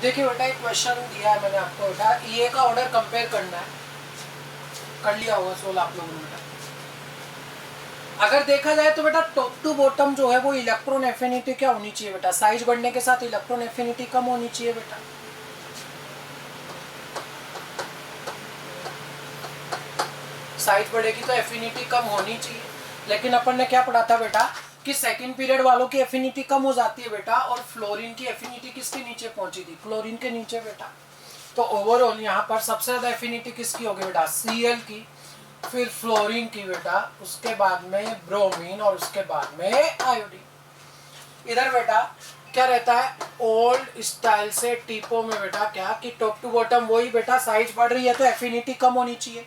देखिए बेटा एक क्वेश्चन दिया है मैंने आपको बेटा, ईए का ऑर्डर कंपेयर करना है, कर लिया होगा सोल आप लोगों ने बेटा। अगर देखा जाए तो बेटा टॉप टू बॉटम जो है वो इलेक्ट्रॉन एफिनिटी क्या होनी चाहिए बेटा, साइज बढ़ने के साथ इलेक्ट्रॉन एफिनिटी कम होनी चाहिए बेटा। साइज बढ़ेगी तो एफिनिटी कम होनी चाहिए, लेकिन अपन ने क्या पढ़ा था बेटा कि सेकंड पीरियड वालों की एफिनिटी कम हो जाती है बेटा, और फ्लोरीन की एफिनिटी किसके नीचे पहुंची थी, क्लोरीन के नीचे बेटा। तो ओवरऑल यहाँ पर सबसे ज्यादा एफिनिटी किसकी होगी बेटा, Cl की, फिर फ्लोरीन की बेटा, उसके बाद में ब्रोमीन और उसके बाद में आयोडीन। इधर बेटा क्या रहता है, ओल्ड स्टाइल से टीपो में बेटा क्या कि टॉप टू बॉटम वही बेटा, साइज बढ़ रही है तो एफिनिटी कम होनी चाहिए।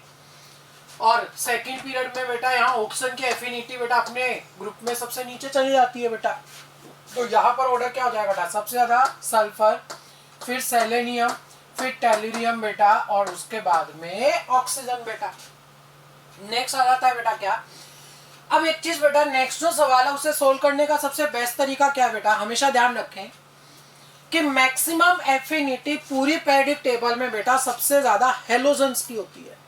और सेकंड पीरियड में बेटा यहाँ ऑक्सीजन की एफिनिटी बेटा अपने ग्रुप में सबसे नीचे चली जाती है बेटा। तो यहाँ पर ऑर्डर क्या हो जाएगा बेटा, सबसे ज्यादा सल्फर, फिर सेलेनियम, फिर टेल्यूरियम बेटा, और उसके बाद में ऑक्सीजन बेटा। नेक्स्ट आ जाता है बेटा क्या, अब एक चीज बेटा, नेक्स्ट जो सवाल है उसे सोल्व करने का सबसे बेस्ट तरीका क्या है बेटा, हमेशा ध्यान रखें कि मैक्सिमम एफिनिटी पूरी पेरियोडिक टेबल में बेटा सबसे ज्यादा हेलोजन्स की होती है।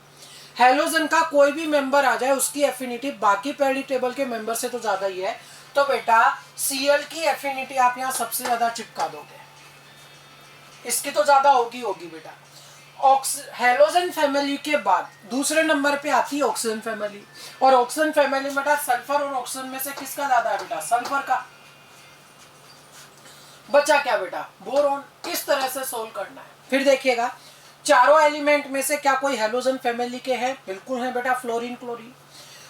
हेलोजन का कोई भी मेंबर आ जाए उसकी एफिनिटी बाकी पेरियोडिक टेबल के मेंबर से तो ज्यादा ही है। तो बेटा Cl की एफिनिटी आप यहाँ सबसे ज्यादा चिपका दोगे, इसकी तो ज्यादा होगी बेटा। हेलोजन फैमिली के बाद दूसरे नंबर पे आती है ऑक्सीजन फैमिली, और ऑक्सीजन फैमिली में बेटा सल्फर और ऑक्सीजन में से किसका ज्यादा है बेटा, सल्फर का। बचा क्या बेटा, बोरोन। इस तरह से सोल्व करना है। फिर देखिएगा चारों एलिमेंट में से क्या कोई हेलोजन फैमिली के हैं, बिल्कुल है बेटा, फ्लोरीन क्लोरीन।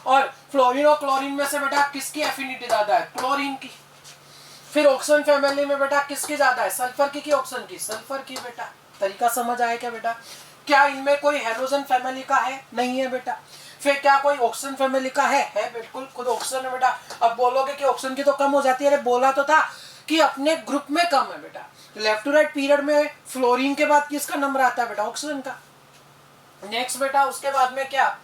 और फ्लोरीन और क्लोरीन में से बेटा किसकी एफिनिटी ज्यादा है, क्लोरीन की। फिर ऑक्सीजन फैमिली में बेटा किसकी ज्यादा है, सल्फर की ऑक्सीजन की, सल्फर की बेटा। तरीका समझ आया क्या बेटा, क्या इनमें कोई हेलोजन फैमिली का है, नहीं है बेटा। फिर क्या कोई ऑक्सीजन फैमिली का है बिल्कुल, खुद ऑक्सीजन है बेटा। अब बोलोगे कि ऑक्सीजन की तो कम हो जाती है, अरे बोला तो था कि अपने ग्रुप में कम है बेटा। लेफ्ट टू राइट पीरियड में फ्लोरीन के बाद किसका नंबर आता है बेटा, ऑक्सीजन का। नेक्स्ट बेटा उसके बाद में क्या,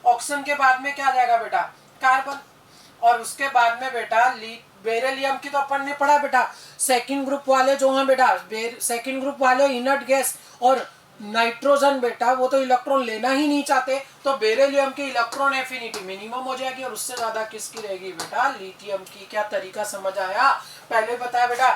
ऑक्सीजन के बाद में क्या आ जाएगा बेटा, कार्बन। और उसके बाद में बेटा बेरिलियम की तो अपन ने पढ़ा बेटा, सेकंड ग्रुप वाले जो हैं बेटा, सेकंड ग्रुप वाले इनर्ट गैस और नाइट्रोजन बेटा वो तो इलेक्ट्रॉन लेना ही नहीं चाहते, तो बेरिलियम की इलेक्ट्रॉन एफिनिटी मिनिमम हो जाएगी, और उससे ज्यादा किसकी रहेगी बेटा, लिथियम की। क्या तरीका समझ आया, पहले बताया बेटा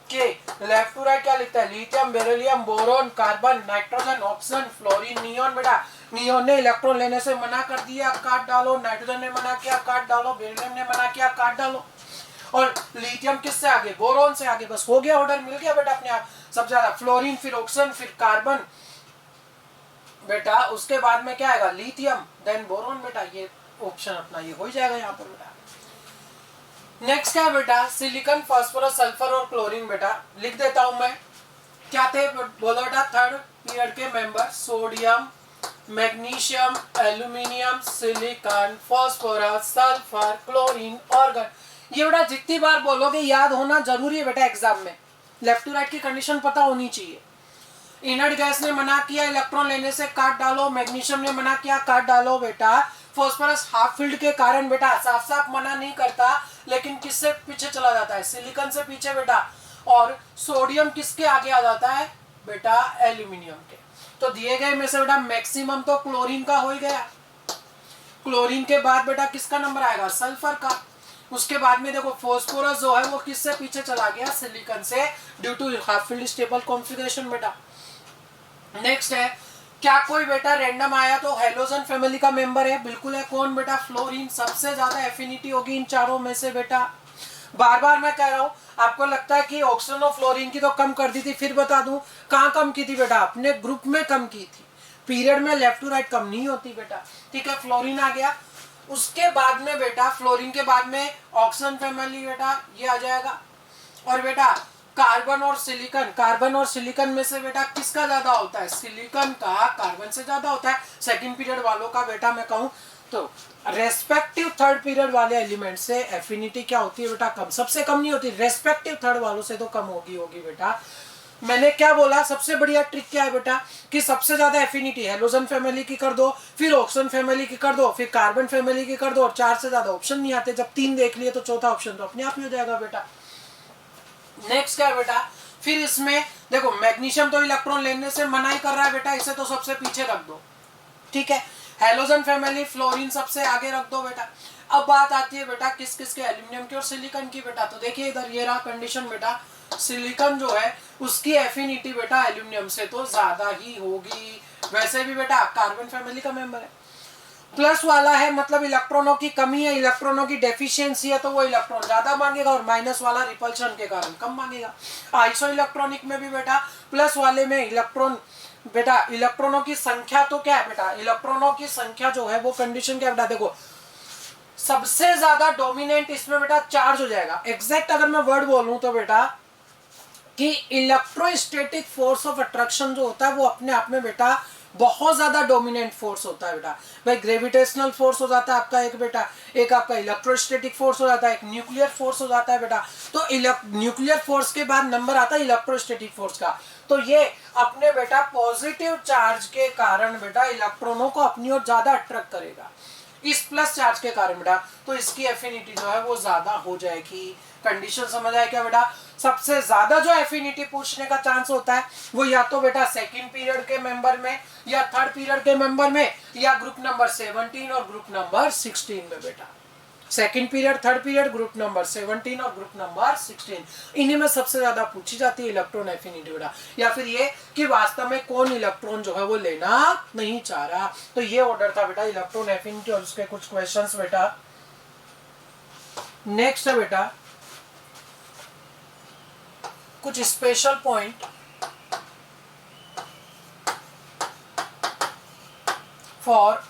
कि लेफ्ट टू राइट क्या लिखता है, lithium, beryllium, boron, carbon, nitrogen, oxygen, fluorine, neon बेटा। नियोन ने इलेक्ट्रॉन लेने से मना कर दिया, काट डालो। नाइट्रोजन ने मना किया, काट डालो। बेरिलियम ने मना किया, काट डालो। और लिथियम किससे आगे, बोरोन से आगे। बस हो गया, ऑर्डर मिल गया बेटा अपने आप। सबसे ज्यादा फ्लोरीन, फिर ऑक्सीजन, फिर कार्बन बेटा, उसके बाद में क्या आएगा, लिथियम, देन बोरोन बेटा। ये ऑप्शन अपना ये हो जाएगा यहाँ पर बेटा। नेक्स्ट क्या है बेटा, सिलिकॉन, फास्फोरस, सल्फर और क्लोरीन बेटा। लिख देता हूं मैं, क्या थे बोलो बेटा थर्ड पीरियड के member, sodium, magnesium, aluminium, silicon, phosphorus, sulphur, chlorine, organ. ये बेटा जितनी बार बोलोगे याद होना जरूरी है बेटा एग्जाम में, लेफ्ट टू राइट की कंडीशन पता होनी चाहिए। इनर्ट गैस ने मना किया इलेक्ट्रॉन लेने से, काट डालो। मैग्नीशियम ने मना किया, काट डालो बेटा। फास्फोरस हाफ फील्ड के कारण बेटा साफ साफ मना नहीं करता, लेकिन किससे पीछे चला जाता है, सिलिकॉन से पीछे बेटा। और सोडियम किसके आगे आ जाता है बेटा, एल्यूमिनियम के। तो दिए गए में से बेटा मैक्सिमम तो क्लोरीन का हो ही गया। क्लोरीन के बाद बेटा किसका नंबर आएगा, सल्फर का। उसके बाद में देखो फास्फोरस जो है वो किससे पीछे चला गया, सिलिकॉन से, due to half filled stable configuration बेटा। नेक्स्ट है, क्या कोई बेटा रैंडम आया तो हेलोजन फैमिली का मेंबर है, बिल्कुल है। कौन बेटा, फ्लोरीन। सबसे ज्यादा एफिनिटी होगी इन चारों में से बेटा। बार बार मैं कह रहा हूं, आपको लगता है कि ऑक्सीजन और फ्लोरीन की तो कम कर दी थी, फिर बता दूं कहां कम की थी बेटा, अपने ग्रुप में कम की थी। पीरियड में लेफ्ट टू राइट कम नहीं होती बेटा, ठीक है। फ्लोरीन आ गया, उसके बाद में बेटा फ्लोरीन के बाद में ऑक्सीजन फैमिली बेटा ये आ जाएगा। और बेटा कार्बन और सिलिकॉन, कार्बन और सिलिकॉन में से बेटा किसका ज्यादा होता है, सिलिकॉन का कार्बन से ज्यादा होता है। सेकंड पीरियड वालों का बेटा मैं कहूं तो रेस्पेक्टिव थर्ड पीरियड वाले एलिमेंट से एफिनिटी क्या होती है बेटा, कम। सबसे कम नहीं होती, रेस्पेक्टिव थर्ड वालों से तो कम होगी बेटा। मैंने क्या बोला, सबसे बढ़िया ट्रिक क्या है बेटा कि सबसे ज्यादा एफिनिटी हेलोजन फैमिली की कर दो, फिर ऑक्सीजन फैमिली की कर दो, फिर कार्बन फैमिली की कर दो, और चार से ज्यादा ऑप्शन नहीं आते। जब तीन देख लिए तो चौथा ऑप्शन तो अपने आप ही हो जाएगा बेटा। नेक्स्ट क्या है बेटा, फिर इसमें देखो मैग्नीशियम तो इलेक्ट्रॉन लेने से मना ही कर रहा है बेटा, इसे तो सबसे पीछे रख दो, ठीक है। हेलोजन फैमिली, फ्लोरीन सबसे आगे रख दो बेटा। अब बात आती है बेटा किस किस के, एल्यूमिनियम की और सिलिकॉन की बेटा। तो देखिए इधर ये रहा कंडीशन बेटा, सिलिकॉन जो है उसकी एफिनिटी बेटा एल्यूमिनियम से तो ज्यादा ही होगी। वैसे भी बेटा कार्बन फैमिली का मेंबर है। प्लस वाला है मतलब इलेक्ट्रॉनों की कमी है, इलेक्ट्रॉनों की डेफिशिएंसी है, तो वो इलेक्ट्रॉन ज्यादा मांगेगा, और माइनस वाला रिपल्शन के कारण कम मांगेगा। आइसो इलेक्ट्रॉनिक में भी बेटा प्लस वाले में इलेक्ट्रॉन बेटा, इलेक्ट्रॉनों की संख्या तो क्या है बेटा, इलेक्ट्रॉनों की संख्या जो है वो कंडीशन क्या बेटा, देखो सबसे ज्यादा डोमिनेंट इसमें बेटा चार्ज हो जाएगा। एग्जैक्ट अगर मैं वर्ड बोलूं तो बेटा कि इलेक्ट्रोस्टैटिक फोर्स ऑफ अट्रैक्शन जो होता है वो अपने आप में बेटा बहुत ज्यादा डोमिनेंट फोर्स होता है बेटा। भाई ग्रेविटेशनल फोर्स हो जाता है आपका एक बेटा, एक आपका इलेक्ट्रोस्टैटिक फोर्स हो जाता है, एक न्यूक्लियर फोर्स हो जाता है बेटा। तो न्यूक्लियर फोर्स के बाद नंबर आता है इलेक्ट्रोस्टैटिक फोर्स का। तो ये अपने बेटा पॉजिटिव चार्ज के कारण बेटा इलेक्ट्रॉनों को अपनी ओर ज्यादा अट्रैक्ट करेगा, इस प्लस चार्ज के कारण बेटा। तो इसकी एफिनिटी जो है वो ज्यादा हो जाएगी। कंडीशन समझ आया क्या बेटा? सबसे ज्यादा जो एफिनिटी पूछने का चांस होता है वो या तो बेटा सेकंड पीरियड के मेंबर में, या थर्ड पीरियड के मेंबर में, या ग्रुप नंबर 17 और ग्रुप नंबर 16 में बेटा। Second period, third period, group number 17 और ग्रुप नंबर 16, इन्हीं में सबसे ज्यादा पूछी जाती है इलेक्ट्रॉन एफिनिटी बेटा। या फिर ये कि वास्तव में कौन इलेक्ट्रॉन जो है वो लेना नहीं चाह रहा। तो ये ऑर्डर था बेटा इलेक्ट्रॉन एफिनिटी और उसके कुछ क्वेश्चंस बेटा। नेक्स्ट है बेटा कुछ special point for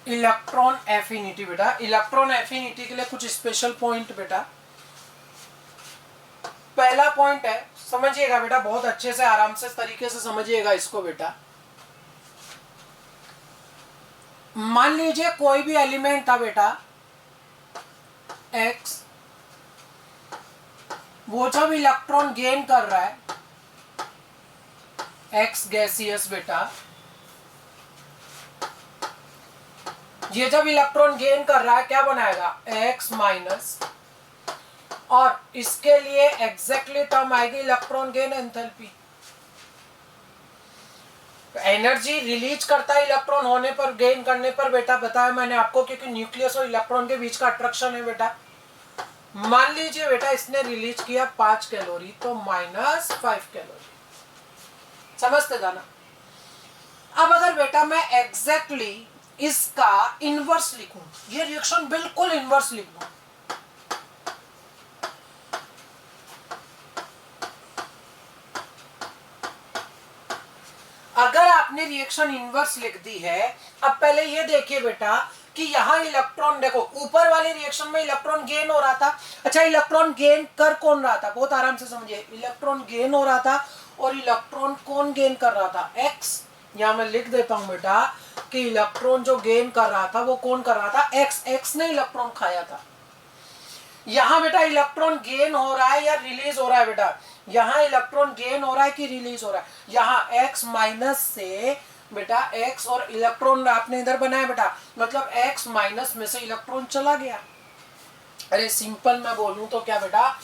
electron affinity बेटा। इलेक्ट्रॉन एफिनिटी के लिए कुछ स्पेशल पॉइंट बेटा। पहला पॉइंट है, समझिएगा बेटा बहुत अच्छे से आराम से तरीके से समझिएगा इसको बेटा। मान लीजिए कोई भी एलिमेंट था बेटा X, वो जब इलेक्ट्रॉन गेन कर रहा है X गैसियस बेटा, ये जब इलेक्ट्रॉन गेन कर रहा है क्या बनाएगा X माइनस, और इसके लिए एग्जैक्टली टर्म आएगी electron gain enthalpy. Energy release करता है इलेक्ट्रॉन होने पर, गेन करने पर बेटा, बताया मैंने आपको, क्योंकि न्यूक्लियस और इलेक्ट्रॉन के बीच का अट्रैक्शन है बेटा। मान लीजिए बेटा इसने रिलीज किया 5 कैलोरी, तो -5 कैलोरी, समझते जाना। अब अगर बेटा मैं एग्जैक्टली इसका इनवर्स लिखूं, ये रिएक्शन बिल्कुल इनवर्स लिख दूं, अगर आपने रिएक्शन इनवर्स लिख दी है, अब पहले ये देखिए बेटा कि यहां इलेक्ट्रॉन, देखो ऊपर वाले रिएक्शन में इलेक्ट्रॉन गेन हो रहा था। अच्छा इलेक्ट्रॉन गेन कर कौन रहा था, बहुत आराम से समझिए, इलेक्ट्रॉन गेन हो रहा था, और इलेक्ट्रॉन कौन गेन कर रहा था X। यहां मैं लिख देता हूं बेटा कि इलेक्ट्रॉन जो गेन कर रहा था वो कौन कर रहा था X ने इलेक्ट्रॉन खाया था। यहां बेटा इलेक्ट्रॉन गेन हो रहा है या रिलीज हो रहा है बेटा, यहां इलेक्ट्रॉन गेन हो रहा है कि रिलीज हो रहा है, यहां X माइनस से बेटा X, और इलेक्ट्रॉन आपने इधर बनाया बेटा, मतलब X माइनस में से इलेक्ट्रॉन चला गया। अरे सिंपल मैं बोलूं तो क्या बेटा,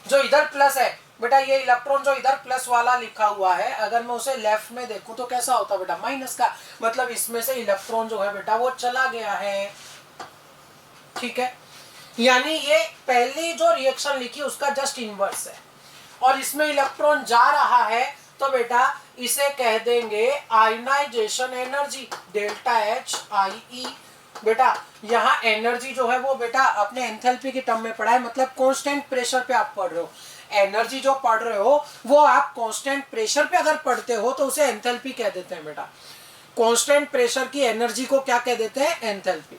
जो इधर प्लस है बेटा, ये इलेक्ट्रॉन जो इधर प्लस वाला लिखा हुआ है, अगर मैं उसे लेफ्ट में देखूं तो कैसा होता बेटा, माइनस का, मतलब इसमें से इलेक्ट्रॉन जो है बेटा वो चला गया है, ठीक है। यानी ये पहली जो रिएक्शन लिखी उसका जस्ट इनवर्स है, और इसमें इलेक्ट्रॉन जा रहा है तो बेटा इसे कह देंगे ionisation energy, delta H IE बेटा। यहाँ एनर्जी जो है वो बेटा अपने एंथैल्पी की टर्म में पढ़ा है, मतलब कांस्टेंट प्रेशर पे आप पढ़ रहे हो, एनर्जी जो पढ़ रहे हो वो आप कांस्टेंट प्रेशर पे अगर पढ़ते हो तो उसे एंथैल्पी कह देते हैं बेटा। कांस्टेंट प्रेशर की एनर्जी को क्या कह देते हैं, एंथैल्पी,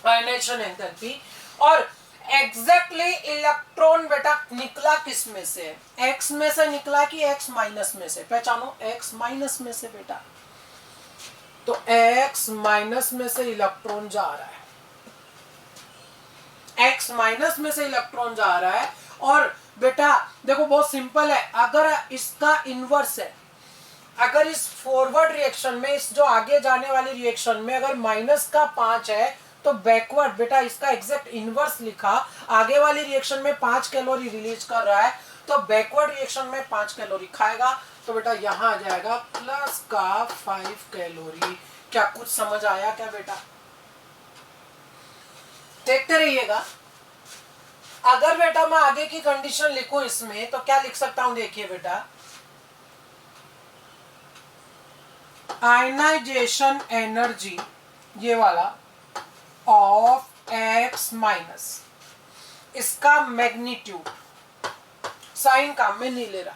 आयनाइजेशन एंथैल्पी। और एग्जैक्टली इलेक्ट्रॉन बेटा निकला किस में से, X में से निकला कि X माइनस में से, पहचानो X माइनस में से बेटा। तो X माइनस में से इलेक्ट्रॉन जा रहा है, X माइनस में से इलेक्ट्रॉन जा रहा है। और बेटा देखो बहुत सिंपल है, अगर इसका इनवर्स है, अगर इस फॉरवर्ड रिएक्शन में, इस जो आगे जाने वाली रिएक्शन में अगर -5 है तो बैकवर्ड बेटा इसका एग्जैक्ट इनवर्स लिखा, आगे वाली रिएक्शन में 5 कैलोरी रिलीज कर रहा है तो बैकवर्ड रिएक्शन में 5 कैलोरी खाएगा, तो बेटा यहां आ जाएगा प्लस का 5 कैलोरी। क्या कुछ समझ आया क्या बेटा? देखते रहिएगा। अगर बेटा मैं आगे की कंडीशन लिखूं इसमें तो क्या लिख सकता हूं, देखिए बेटा, आयनाइजेशन एनर्जी ये वाला ऑफ एक्स माइनस इसका मैग्नीट्यूड, साइन काम में नहीं ले रहा,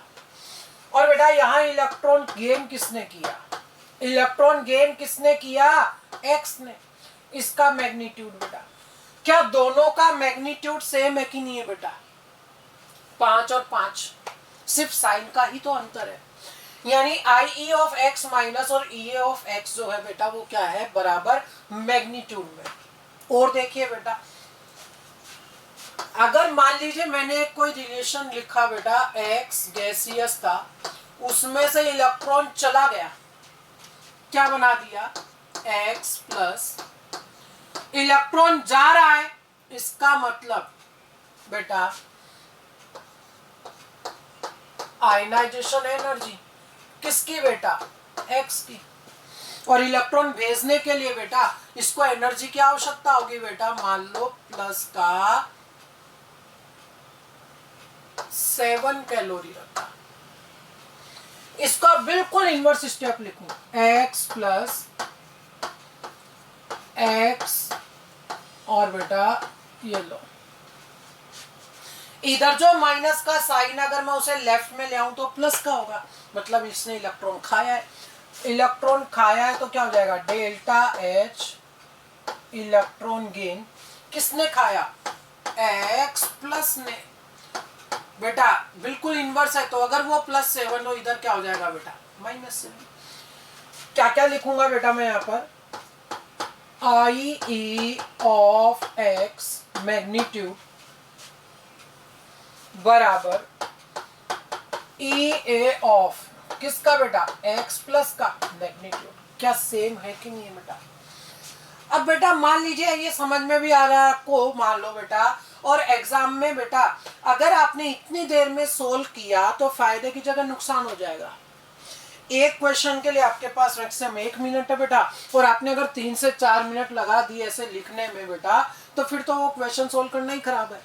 और बेटा यहां इलेक्ट्रॉन गेन किसने किया, इलेक्ट्रॉन गेन किसने किया, एक्स ने, इसका मैग्नीट्यूड बेटा, क्या दोनों का मैग्नीट्यूड सेम है कि नहीं है बेटा? 5 और 5, सिर्फ साइन का ही तो अंतर है, यानी आई ई ऑफ एक्स माइनस और ई ए ऑफ एक्स जो है बेटा वो क्या है, बराबर मैग्नीट्यूड में। और देखिए बेटा, अगर मान लीजिए मैंने कोई रिलेशन लिखा बेटा, एक्स गैसियस था, उसमें से इलेक्ट्रॉन चला गया, क्या बना दिया, एक्स प्लस, इलेक्ट्रॉन जा रहा है, इसका मतलब बेटा आयनाइजेशन एनर्जी किसकी बेटा, एक्स की, और इलेक्ट्रॉन भेजने के लिए बेटा इसको एनर्जी की आवश्यकता होगी बेटा, मान लो प्लस का 7 कैलोरी रखा, इसका बिल्कुल इनवर्स स्टेप लिखूं, एक्स प्लस एक्स और बेटा ये लो, इधर जो माइनस का साइन अगर मैं उसे लेफ्ट में ले आऊं तो प्लस का होगा, मतलब इसने इलेक्ट्रॉन खाया है, इलेक्ट्रॉन खाया है तो क्या हो जाएगा, डेल्टा एच इलेक्ट्रॉन गेन किसने खाया, एक्स प्लस ने, बेटा बिल्कुल इनवर्स है, तो अगर वो +7 हो इधर क्या हो जाएगा बेटा, -7। क्या क्या लिखूंगा बेटा मैं यहां पर, आई ई ऑफ एक्स मैग्नीट्यूड बराबर ई ए ऑफ किसका बेटा, एक्स प्लस का मैग्नीट्यूड। क्या सेम है कि नहीं है बेटा? अब बेटा मान लीजिए ये समझ में भी आ रहा है आपको, मान लो बेटा, और एग्जाम में बेटा अगर आपने इतनी देर में सोल्व किया तो फायदे की जगह नुकसान हो जाएगा। एक क्वेश्चन के लिए आपके पास मैक्सिमम 1 मिनट है बेटा, और आपने अगर 3 से 4 मिनट लगा दिए ऐसे लिखने में बेटा, तो फिर तो वो क्वेश्चन सोल्व करना ही खराब है।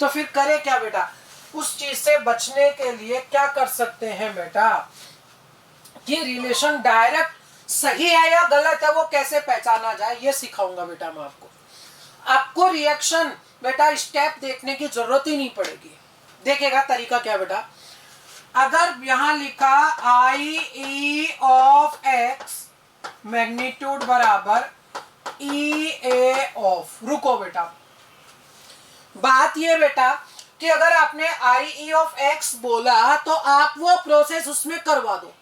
तो फिर करे क्या बेटा, उस चीज से बचने के लिए क्या कर सकते हैं बेटा, ये रिलेशन डायरेक्ट सही है या गलत है वो कैसे पहचाना जाए ये सिखाऊंगा बेटा मैं आपको। आपको रिएक्शन बेटा स्टेप देखने की जरूरत ही नहीं पड़ेगी। देखिएगा तरीका क्या बेटा, अगर यहां लिखा आई ई ऑफ एक्स मैग्नीट्यूड बराबर ई ए ऑफ, रुको बेटा, बात ये बेटा कि अगर आपने आई ई ऑफ एक्स बोला तो आप वो प्रोसेस उसमें करवा दो।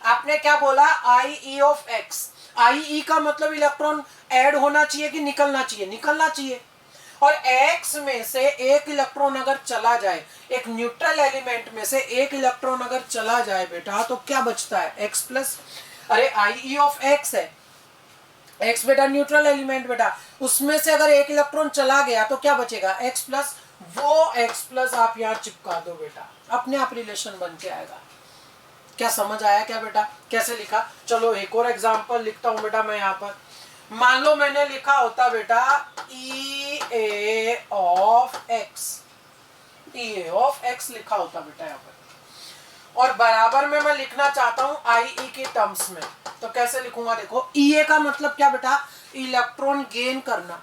आपने क्या बोला, आई ई ऑफ एक्स, आई ई का मतलब इलेक्ट्रॉन ऐड होना चाहिए कि निकलना चाहिए, निकलना चाहिए, और एक्स में से एक इलेक्ट्रॉन अगर चला जाए, एक न्यूट्रल एलिमेंट में से एक इलेक्ट्रॉन अगर चला जाए बेटा तो क्या बचता है, एक्स प्लस, अरे आई ई ऑफ एक्स है, एक्स बेटा न्यूट्रल एलिमेंट बेटा, उसमें से अगर एक इलेक्ट्रॉन चला गया तो क्या बचेगा, एक्स प्लस, वो एक्स प्लस आप यहाँ चिपका दो बेटा, अपने आप रिलेशन बन के आएगा। क्या समझ आया क्या बेटा, कैसे लिखा? चलो एक और एग्जांपल लिखता हूं बेटा मैं यहाँ पर। मान लो मैंने लिखा होता बेटा E A of X, E A of X लिखा होता बेटा यहाँ पर, और बराबर में मैं लिखना चाहता हूं आई ई के टर्म्स में, तो कैसे लिखूंगा, देखो ई ए का मतलब क्या बेटा, इलेक्ट्रॉन गेन करना,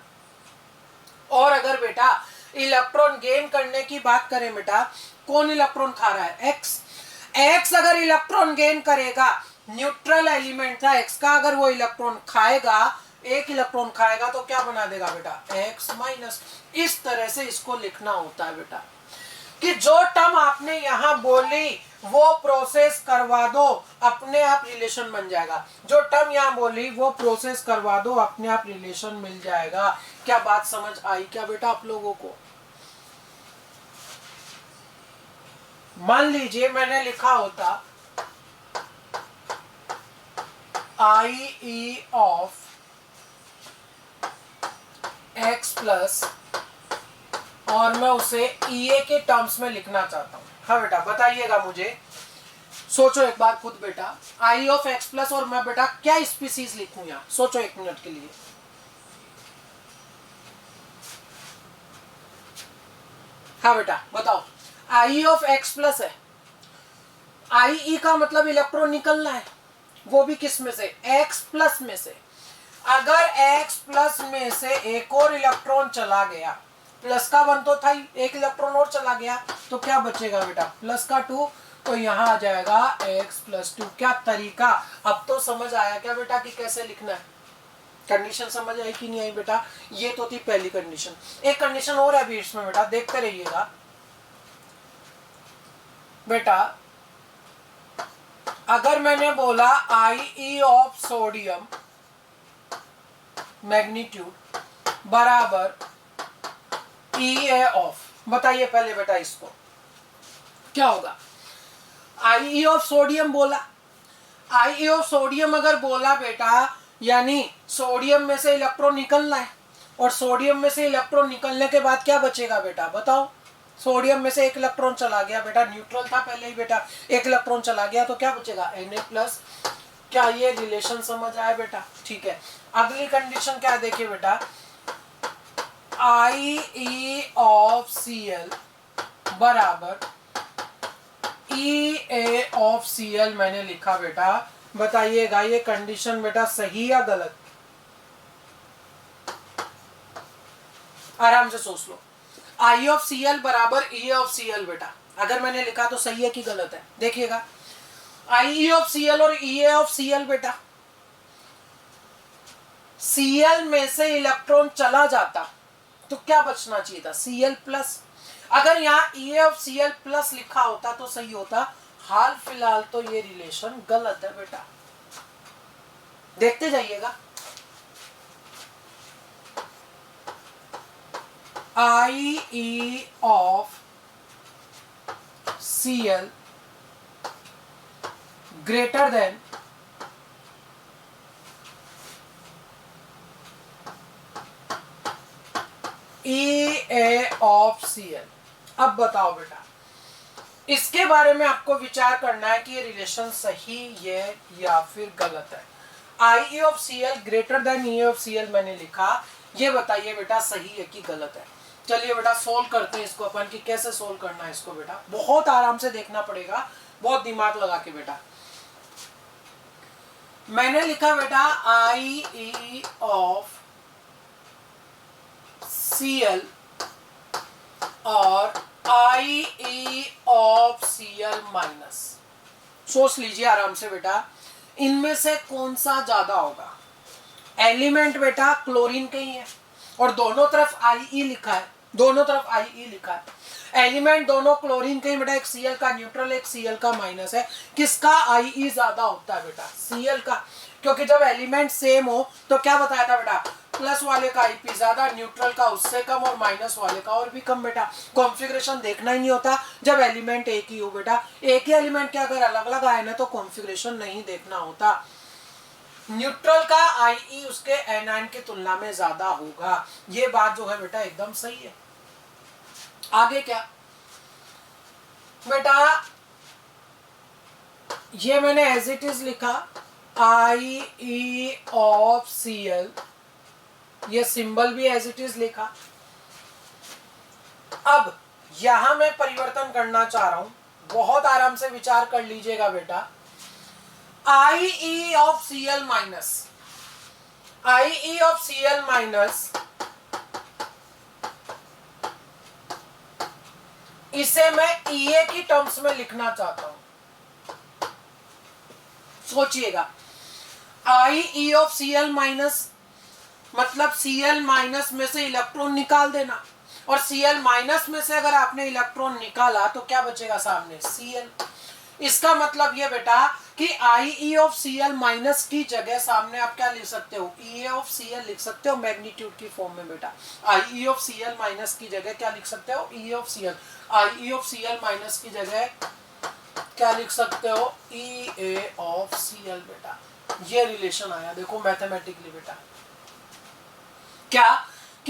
और अगर बेटा इलेक्ट्रॉन गेन करने की बात करें बेटा, कौन इलेक्ट्रॉन खा रहा है, एक्स, एक्स अगर इलेक्ट्रॉन गेन करेगा, न्यूट्रल एलिमेंट था एक्स का, अगर वो इलेक्ट्रॉन खाएगा, एक इलेक्ट्रॉन खाएगा तो क्या बना देगा बेटा, एक्स माइनस। इस तरह से इसको लिखना होता है बेटा, कि जो टर्म आपने यहां बोली वो प्रोसेस करवा दो, अपने आप रिलेशन बन जाएगा, जो टर्म यहां बोली वो प्रोसेस करवा दो, अपने आप रिलेशन मिल जाएगा। क्या बात समझ आई क्या बेटा आप लोगों को? मान लीजिए मैंने लिखा होता आई ई ऑफ एक्स प्लस और मैं उसे EA के टर्म्स में लिखना चाहता हूँ। हाँ बेटा बताइएगा मुझे, सोचो एक बार खुद बेटा, आई ऑफ एक्स प्लस और मैं बेटा क्या स्पीसीज लिखूं यहाँ, सोचो एक मिनट के लिए। हाँ बेटा बताओ, आई ऑफ एक्स प्लस है, आई ई का मतलब इलेक्ट्रॉन निकलना है, वो भी किस में से, एक्स प्लस में से। अगर एक्स प्लस में से एक और इलेक्ट्रॉन चला गया, प्लस का 1 तो था ही, एक इलेक्ट्रॉन और चला गया तो क्या बचेगा बेटा, प्लस का 2, तो यहाँ आ जाएगा x प्लस 2। क्या तरीका, अब तो समझ आया क्या बेटा कि कैसे लिखना है, कंडीशन समझ आई कि नहीं आई बेटा। ये तो थी पहली कंडीशन। एक कंडीशन और है बीच में बेटा, देखते रहिएगा बेटा। अगर मैंने बोला IE ऑफ सोडियम मैग्नीट्यूड बराबर EA ऑफ, बताइए पहले बेटा इसको क्या होगा। IE ऑफ सोडियम बोला, IE ऑफ सोडियम अगर बोला बेटा, यानी सोडियम में से इलेक्ट्रॉन निकलना है, और सोडियम में से इलेक्ट्रॉन निकलने के बाद क्या बचेगा बेटा बताओ। सोडियम में से एक इलेक्ट्रॉन चला गया बेटा, न्यूट्रल था पहले ही बेटा, एक इलेक्ट्रॉन चला गया तो क्या बचेगा Na प्लस। क्या ये रिलेशन समझ आया बेटा, ठीक है। अगली कंडीशन क्या देखिए बेटा, IE ऑफ Cl बराबर EA ऑफ Cl मैंने लिखा बेटा, बताइएगा ये कंडीशन बेटा सही या गलत, आराम से सोच लो। I ऑफ Cl बराबर EA ऑफ Cl बेटा, अगर मैंने लिखा तो सही है कि गलत है, देखिएगा। IE ऑफ Cl और EA ऑफ Cl बेटा, Cl में से इलेक्ट्रॉन चला जाता तो क्या बचना चाहिए था, Cl प्लस। अगर यहाँ EA ऑफ Cl प्लस लिखा होता तो सही होता, हाल फिलहाल तो ये रिलेशन गलत है बेटा, देखते जाइएगा। IE of Cl greater than EA of Cl। अब बताओ बेटा, इसके बारे में आपको विचार करना है कि ये रिलेशन सही है या फिर गलत है। IE of Cl greater than EA of Cl मैंने लिखा, ये बताइए बेटा सही है कि गलत है। चलिए बेटा सोल्व करते हैं इसको अपन, कि कैसे सोल्व करना है इसको बेटा, बहुत आराम से देखना पड़ेगा, बहुत दिमाग लगा के बेटा। मैंने लिखा बेटा IE ऑफ Cl और IE ऑफ Cl माइनस, सोच लीजिए आराम से बेटा, इनमें से कौन सा ज्यादा होगा। एलिमेंट बेटा क्लोरीन के ही है और दोनों तरफ IE लिखा है, दोनों तरफ IE लिखा है। एलिमेंट दोनों क्लोरीन के ही बेटा, एक Cl का न्यूट्रल एक Cl का माइनस है, किसका IE ज्यादा होता है बेटा, Cl का, क्योंकि जब एलिमेंट सेम हो तो क्या बताया था बेटा, प्लस वाले का IP ज्यादा, न्यूट्रल का उससे कम और माइनस वाले का और भी कम बेटा। कॉन्फ़िगरेशन देखना ही नहीं होता जब एलिमेंट एक ही हो बेटा, एक ही एलिमेंट के अगर अलग अलग आए ना तो कॉन्फ़िगरेशन नहीं देखना होता। न्यूट्रल का IE उसके एनायन की तुलना में ज्यादा होगा, ये बात जो है बेटा एकदम सही है। आगे क्या बेटा, ये मैंने एज इट इज लिखा IE ऑफ Cl, ये सिंबल भी एज इट इज लिखा। अब यहां मैं परिवर्तन करना चाह रहा हूं, बहुत आराम से विचार कर लीजिएगा बेटा। IE of Cl minus, IE of Cl minus, इसे मैं EA की टर्म्स में लिखना चाहता हूं, सोचिएगा। IE ऑफ Cl माइनस मतलब Cl माइनस में से इलेक्ट्रॉन निकाल देना, और Cl माइनस में से अगर आपने इलेक्ट्रॉन निकाला तो क्या बचेगा सामने, Cl। इसका मतलब ये बेटा कि IE ऑफ Cl माइनस की जगह सामने आप क्या लिख सकते हो, EA ऑफ Cl लिख सकते हो मैग्नीट्यूड की फॉर्म में बेटा। IE ऑफ Cl माइनस की जगह क्या लिख सकते हो, EA of Cl। IE of Cl minus की जगह क्या लिख सकते हो, EA ऑफ Cl बेटा। ये रिलेशन आया देखो मैथमेटिकली बेटा, क्या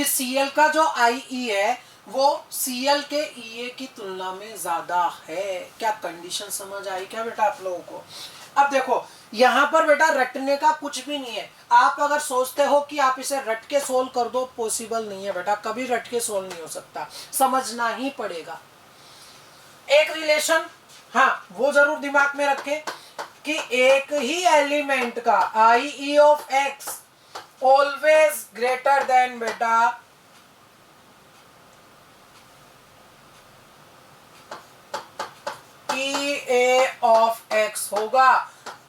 कि Cl का जो IE है वो Cl के EA की तुलना में ज्यादा है। क्या कंडीशन समझ आई क्या बेटा आप लोगों को? अब देखो यहां पर बेटा रटने का कुछ भी नहीं है। आप अगर सोचते हो कि आप इसे रट के सोल्व कर दो, पॉसिबल नहीं है बेटा, कभी रट के सोल्व नहीं हो सकता, समझना ही पड़ेगा। एक रिलेशन, हाँ वो जरूर दिमाग में रखें कि एक ही एलिमेंट का IE of x always greater than बेटा EA ऑफ x होगा।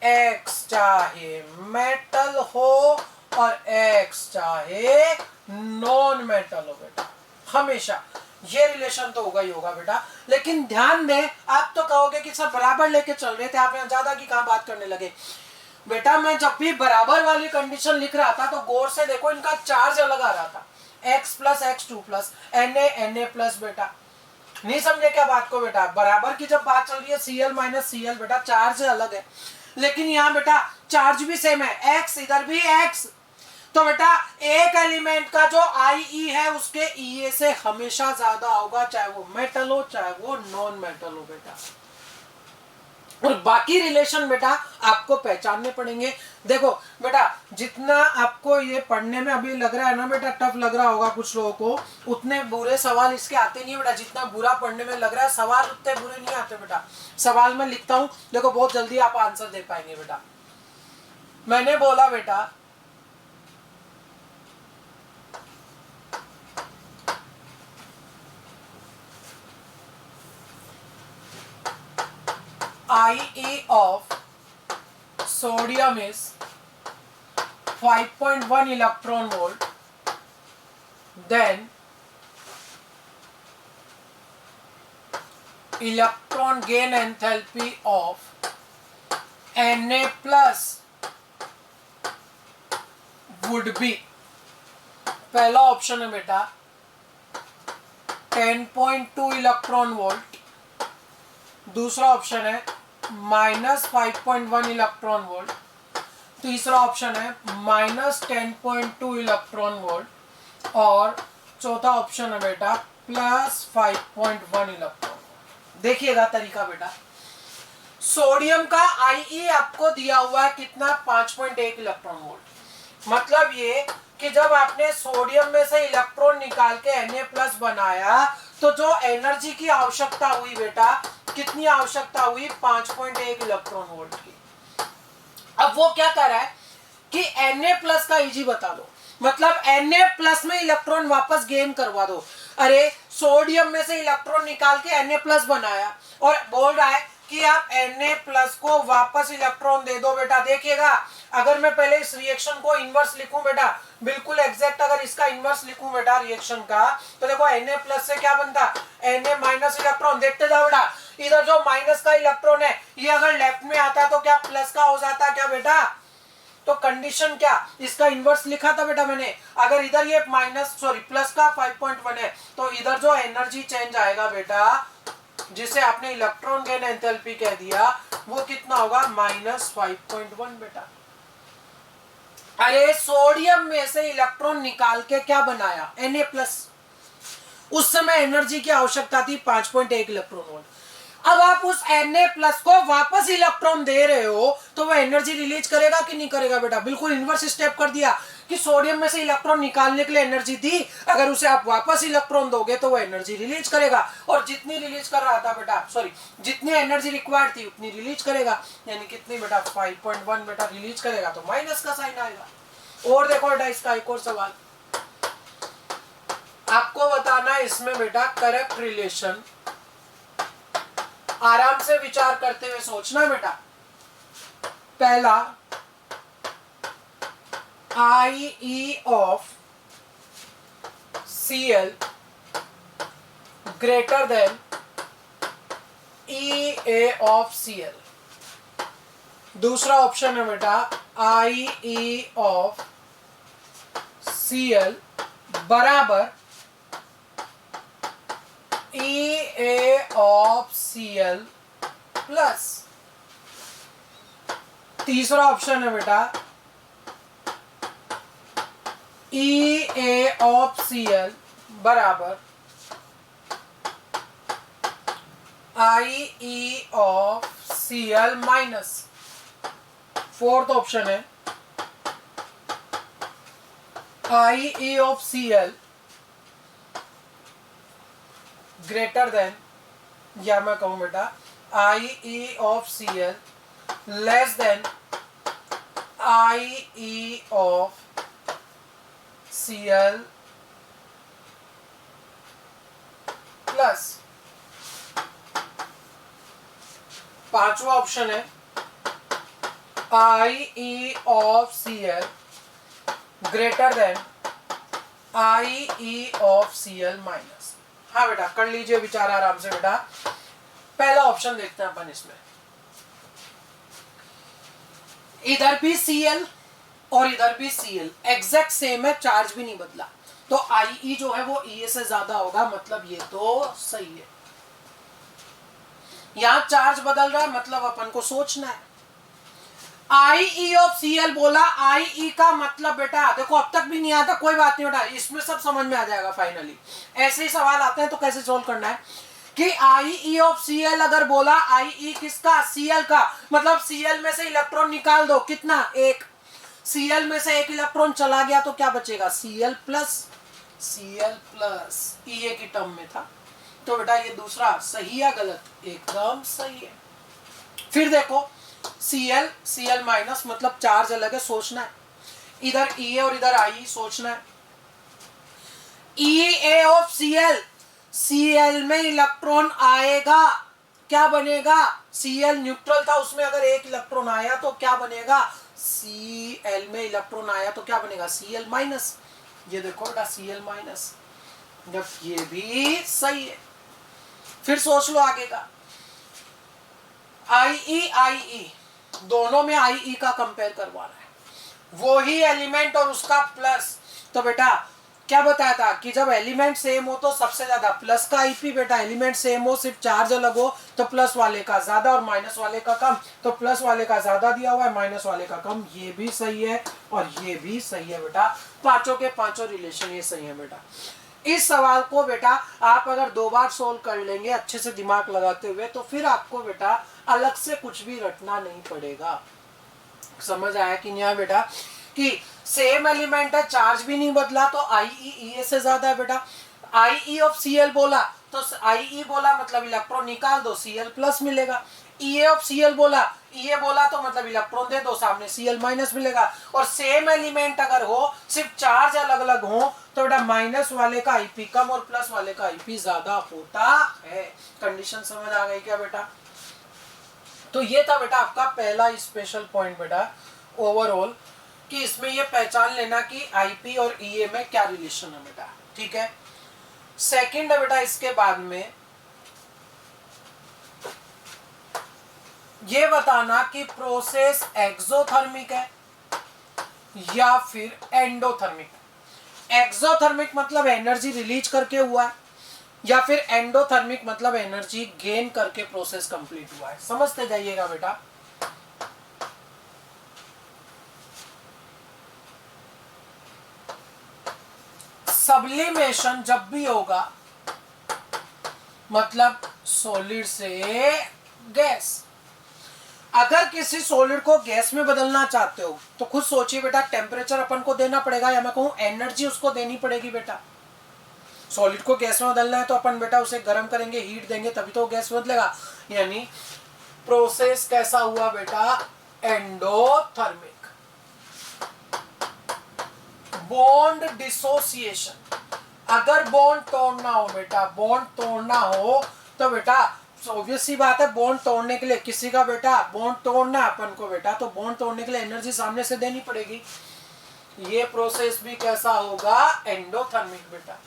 x चाहे मेटल हो और x चाहे नॉन मेटल हो बेटा, हमेशा ये रिलेशन तो होगा ही होगा बेटा। लेकिन ध्यान दें, आप तो कहोगे कि सब बराबर लेके चल रहे थे, आप यहाँ ज्यादा की कहां बात करने लगे। बेटा मैं जब भी बराबर वाली कंडीशन लिख रहा था तो गौर से देखो इनका चार्ज अलग आ रहा था, x plus x2 plus Na plus बेटा। नहीं समझे क्या बात को बेटा? बराबर की जब बात चल रही है Cl माइनस Cl बेटा, चार्ज अलग है, लेकिन यहाँ बेटा चार्ज भी सेम है, x इधर भी x। तो बेटा एक एलिमेंट का जो IE है उसके EA से हमेशा ज्यादा होगा, चाहे वो मेटल हो चाहे वो नॉन मेटल हो बेटा। और बाकी रिलेशन बेटा आपको पहचानने पड़ेंगे। देखो बेटा जितना आपको ये पढ़ने में अभी लग रहा है ना बेटा, टफ लग रहा होगा कुछ लोगों को, उतने बुरे सवाल इसके आते नहीं है बेटा। जितना बुरा पढ़ने में लग रहा है, सवाल उतने बुरे नहीं आते बेटा। सवाल मैं लिखता हूं, देखो बहुत जल्दी आप आंसर दे पाएंगे बेटा। मैंने बोला बेटा IE of sodium is 5.1 electron volt, then electron gain enthalpy of Na plus would be, पहला ऑप्शन है बेटा 10.2 इलेक्ट्रॉन वोल्ट, दूसरा ऑप्शन है -5.1 इलेक्ट्रॉन वोल्ट, तीसरा ऑप्शन है -10.2 इलेक्ट्रॉन वोल्ट और चौथा ऑप्शन है बेटा +5.1 इलेक्ट्रॉन वोल्ट। देखिएगा तरीका बेटा, सोडियम का IE आपको दिया हुआ है कितना, 5.1 इलेक्ट्रॉन वोल्ट। मतलब ये कि जब आपने सोडियम में से इलेक्ट्रॉन निकाल के Na+ बनाया तो जो एनर्जी की आवश्यकता हुई बेटा, कितनी आवश्यकता हुई, 5.1 इलेक्ट्रॉन वोल्ट की। अब वो क्या कर रहा है कि Na+ का EG बता दो, मतलब Na+ में इलेक्ट्रॉन वापस गेन करवा दो। अरे सोडियम में से इलेक्ट्रॉन निकाल के Na+ बनाया और बोल रहा है कि आप Na+ को वापस इलेक्ट्रॉन दे दो बेटा। देखिएगा अगर मैं पहले इस रिएक्शन को इनवर्स लिखूं बेटा, बिल्कुल एग्जैक्ट अगर इसका इनवर्स लिखूं बेटा रिएक्शन का, तो देखो Na+ से क्या बनता, Na- इलेक्ट्रॉन। देखते जाओ बेटा, इधर जो माइनस का इलेक्ट्रॉन है ये अगर लेफ्ट में आता तो क्या प्लस का हो जाता क्या बेटा? तो कंडीशन क्या, इसका इनवर्स लिखा था बेटा मैंने। अगर इधर ये प्लस का 5.1 है तो इधर जो एनर्जी चेंज आएगा बेटा, जिसे आपने इलेक्ट्रॉन गेन एंथैल्पी कह दिया, वो कितना होगा, -5.1 बेटा। अरे सोडियम में से इलेक्ट्रॉन निकाल के क्या बनाया, Na+। उस समय एनर्जी की आवश्यकता थी 5.1 इलेक्ट्रॉन वोल्ट। अब आप उस Na+ को वापस इलेक्ट्रॉन दे रहे हो तो वो एनर्जी रिलीज करेगा कि नहीं करेगा बेटा? बिल्कुल इनवर्स स्टेप कर दिया कि सोडियम में से इलेक्ट्रॉन निकालने के लिए एनर्जी दी, अगर उसे आप वापस इलेक्ट्रॉन दोगे तो वो एनर्जी रिलीज करेगा। और जितनी रिलीज कर रहा था बेटा, जितनी एनर्जी रिक्वायर्ड थी उतनी रिलीज करेगा। यानी कितनी बेटा, 5.1 बेटा रिलीज करेगा, तो माइनस का साइन आएगा। और देखो बेटा इसका एक और सवाल आपको बताना है इसमें बेटा, करेक्ट रिलेशन। आराम से विचार करते हुए सोचना बेटा। पहला, IE of Cl greater than EA of Cl। दूसरा ऑप्शन है बेटा IE ऑफ Cl बराबर EA ऑफ Cl प्लस। तीसरा ऑप्शन है बेटा EA ऑफ Cl बराबर IE of Cl minus, fourth option है IE of Cl greater than, या मैं कहूं बेटा IE of Cl less than IE of Cl plus, पांचवा ऑप्शन है IE of Cl greater than IE of Cl minus. हाँ बेटा कर लीजिए विचार आराम से बेटा। पहला ऑप्शन देखते हैं अपन इसमें, इधर भी Cl और इधर भी Cl एग्जैक्ट सेम है, चार्ज भी नहीं बदला, तो IE जो है वो EA से ज्यादा होगा, मतलब ये तो सही है। यहां चार्ज बदल रहा है, मतलब अपन को सोचना है। IE ऑफ Cl बोला, IE का मतलब बेटा देखो अब तक भी नहीं आता, कोई बात नहीं बेटा, इसमें सब समझ में आ जाएगा फाइनली। ऐसे ही सवाल आते हैं तो कैसे सोल्व करना है कि IE ऑफ Cl अगर बोला, IE किसका, Cl का, मतलब Cl में से इलेक्ट्रॉन निकाल दो, कितना, एक। Cl में से एक इलेक्ट्रॉन चला गया तो क्या बचेगा, Cl प्लस EA की टर्म में था। तो बेटा ये दूसरा सही या गलत, एकदम सही है। फिर देखो Cl माइनस, मतलब चार्ज अलग है, सोचना है। इधर EA और इधर IE सोचना है। EA ऑफ Cl में इलेक्ट्रॉन आएगा, क्या बनेगा, Cl न्यूट्रल था, उसमें अगर एक इलेक्ट्रॉन आया तो क्या बनेगा, Cl में इलेक्ट्रॉन आया तो क्या बनेगा, Cl माइनस। ये देखो बेटा Cl माइनस, जब ये भी सही है। फिर सोच लो आगे का, IE दोनों में IE का कंपेयर करवाना है, वो ही एलिमेंट और उसका प्लस। तो बेटा क्या बताया था कि जब एलिमेंट सेम हो तो सबसे ज्यादा प्लस का IP, बेटा एलिमेंट सेम हो सिर्फ चार्ज अलग हो तो प्लस वाले का ज्यादा और माइनस वाले का कम, तो प्लस वाले का ज्यादा दिया हुआ है, माइनस वाले का कम। ये भी सही है और ये भी सही है बेटा, पांचों के पांचों रिलेशन ये सही है बेटा। इस सवाल को बेटा आप अगर 2 बार सोल्व कर लेंगे अच्छे से दिमाग लगाते हुए, तो फिर आपको बेटा अलग से कुछ भी रटना नहीं पड़ेगा। समझ आया कि नहीं आया बेटा, कि सेम एलिमेंट है, चार्ज भी नहीं बदला, तो IE EA से ज्यादा है बेटा। IE ऑफ Cl बोला तो IE बोला मतलब इलेक्ट्रॉन निकाल दो, Cl प्लस मिलेगा। EA ऑफ Cl बोला, EA बोला तो मतलब इलेक्ट्रॉन दे दो, सामने Cl माइनस मिलेगा। और सेम एलिमेंट अगर हो, सिर्फ चार्ज अलग अलग हो, तो बेटा माइनस वाले का IP कम और प्लस वाले का IP ज्यादा होता है। कंडीशन समझ आ गई क्या बेटा? तो ये था बेटा आपका पहला स्पेशल पॉइंट बेटा ओवरऑल, कि इसमें ये पहचान लेना कि IP और EA में क्या रिलेशन है बेटा, ठीक है। सेकंड है बेटा इसके बाद में ये बताना कि प्रोसेस एक्सोथर्मिक है या फिर एंडोथर्मिक। एक्सोथर्मिक मतलब एनर्जी रिलीज करके हुआ है, या फिर एंडोथर्मिक मतलब एनर्जी गेन करके प्रोसेस कंप्लीट हुआ है। समझते जाइएगा बेटा। सब्लिमेशन जब भी होगा मतलब सॉलिड से गैस। अगर किसी सॉलिड को गैस में बदलना चाहते हो तो खुद सोचिए बेटा, टेम्परेचर अपन को देना पड़ेगा या मैं कहूं एनर्जी उसको देनी पड़ेगी बेटा। सॉलिड को गैस में बदलना है तो अपन बेटा उसे गर्म करेंगे, हीट देंगे, तभी तो गैस बदलेगा। यानी प्रोसेस कैसा हुआ बेटा, एंडोथर्मिक। बॉन्ड डिसोसिएशन, अगर बॉन्ड तोड़ना हो बेटा, बॉन्ड तोड़ना हो तो बेटा ऑब्वियस सी बात है, बॉन्ड तोड़ने के लिए किसी का बेटा बॉन्ड तोड़ना है अपन को बेटा, तो बॉन्ड तोड़ने के लिए एनर्जी सामने से देनी पड़ेगी। ये प्रोसेस भी कैसा होगा, एंडोथर्मिक बेटा।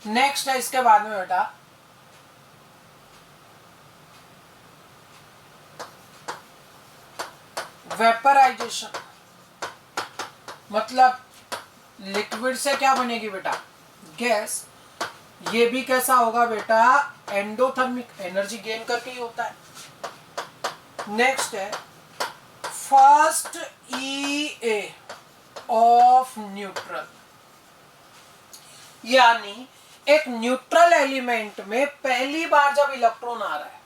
नेक्स्ट है इसके बाद में बेटा वेपराइजेशन, मतलब लिक्विड से क्या बनेगी बेटा, गैस। ये भी कैसा होगा बेटा, एंडोथर्मिक, एनर्जी गेन करके ही होता है। नेक्स्ट है फर्स्ट EA ऑफ न्यूट्रल, यानी एक न्यूट्रल एलिमेंट में पहली बार जब इलेक्ट्रॉन आ रहा है,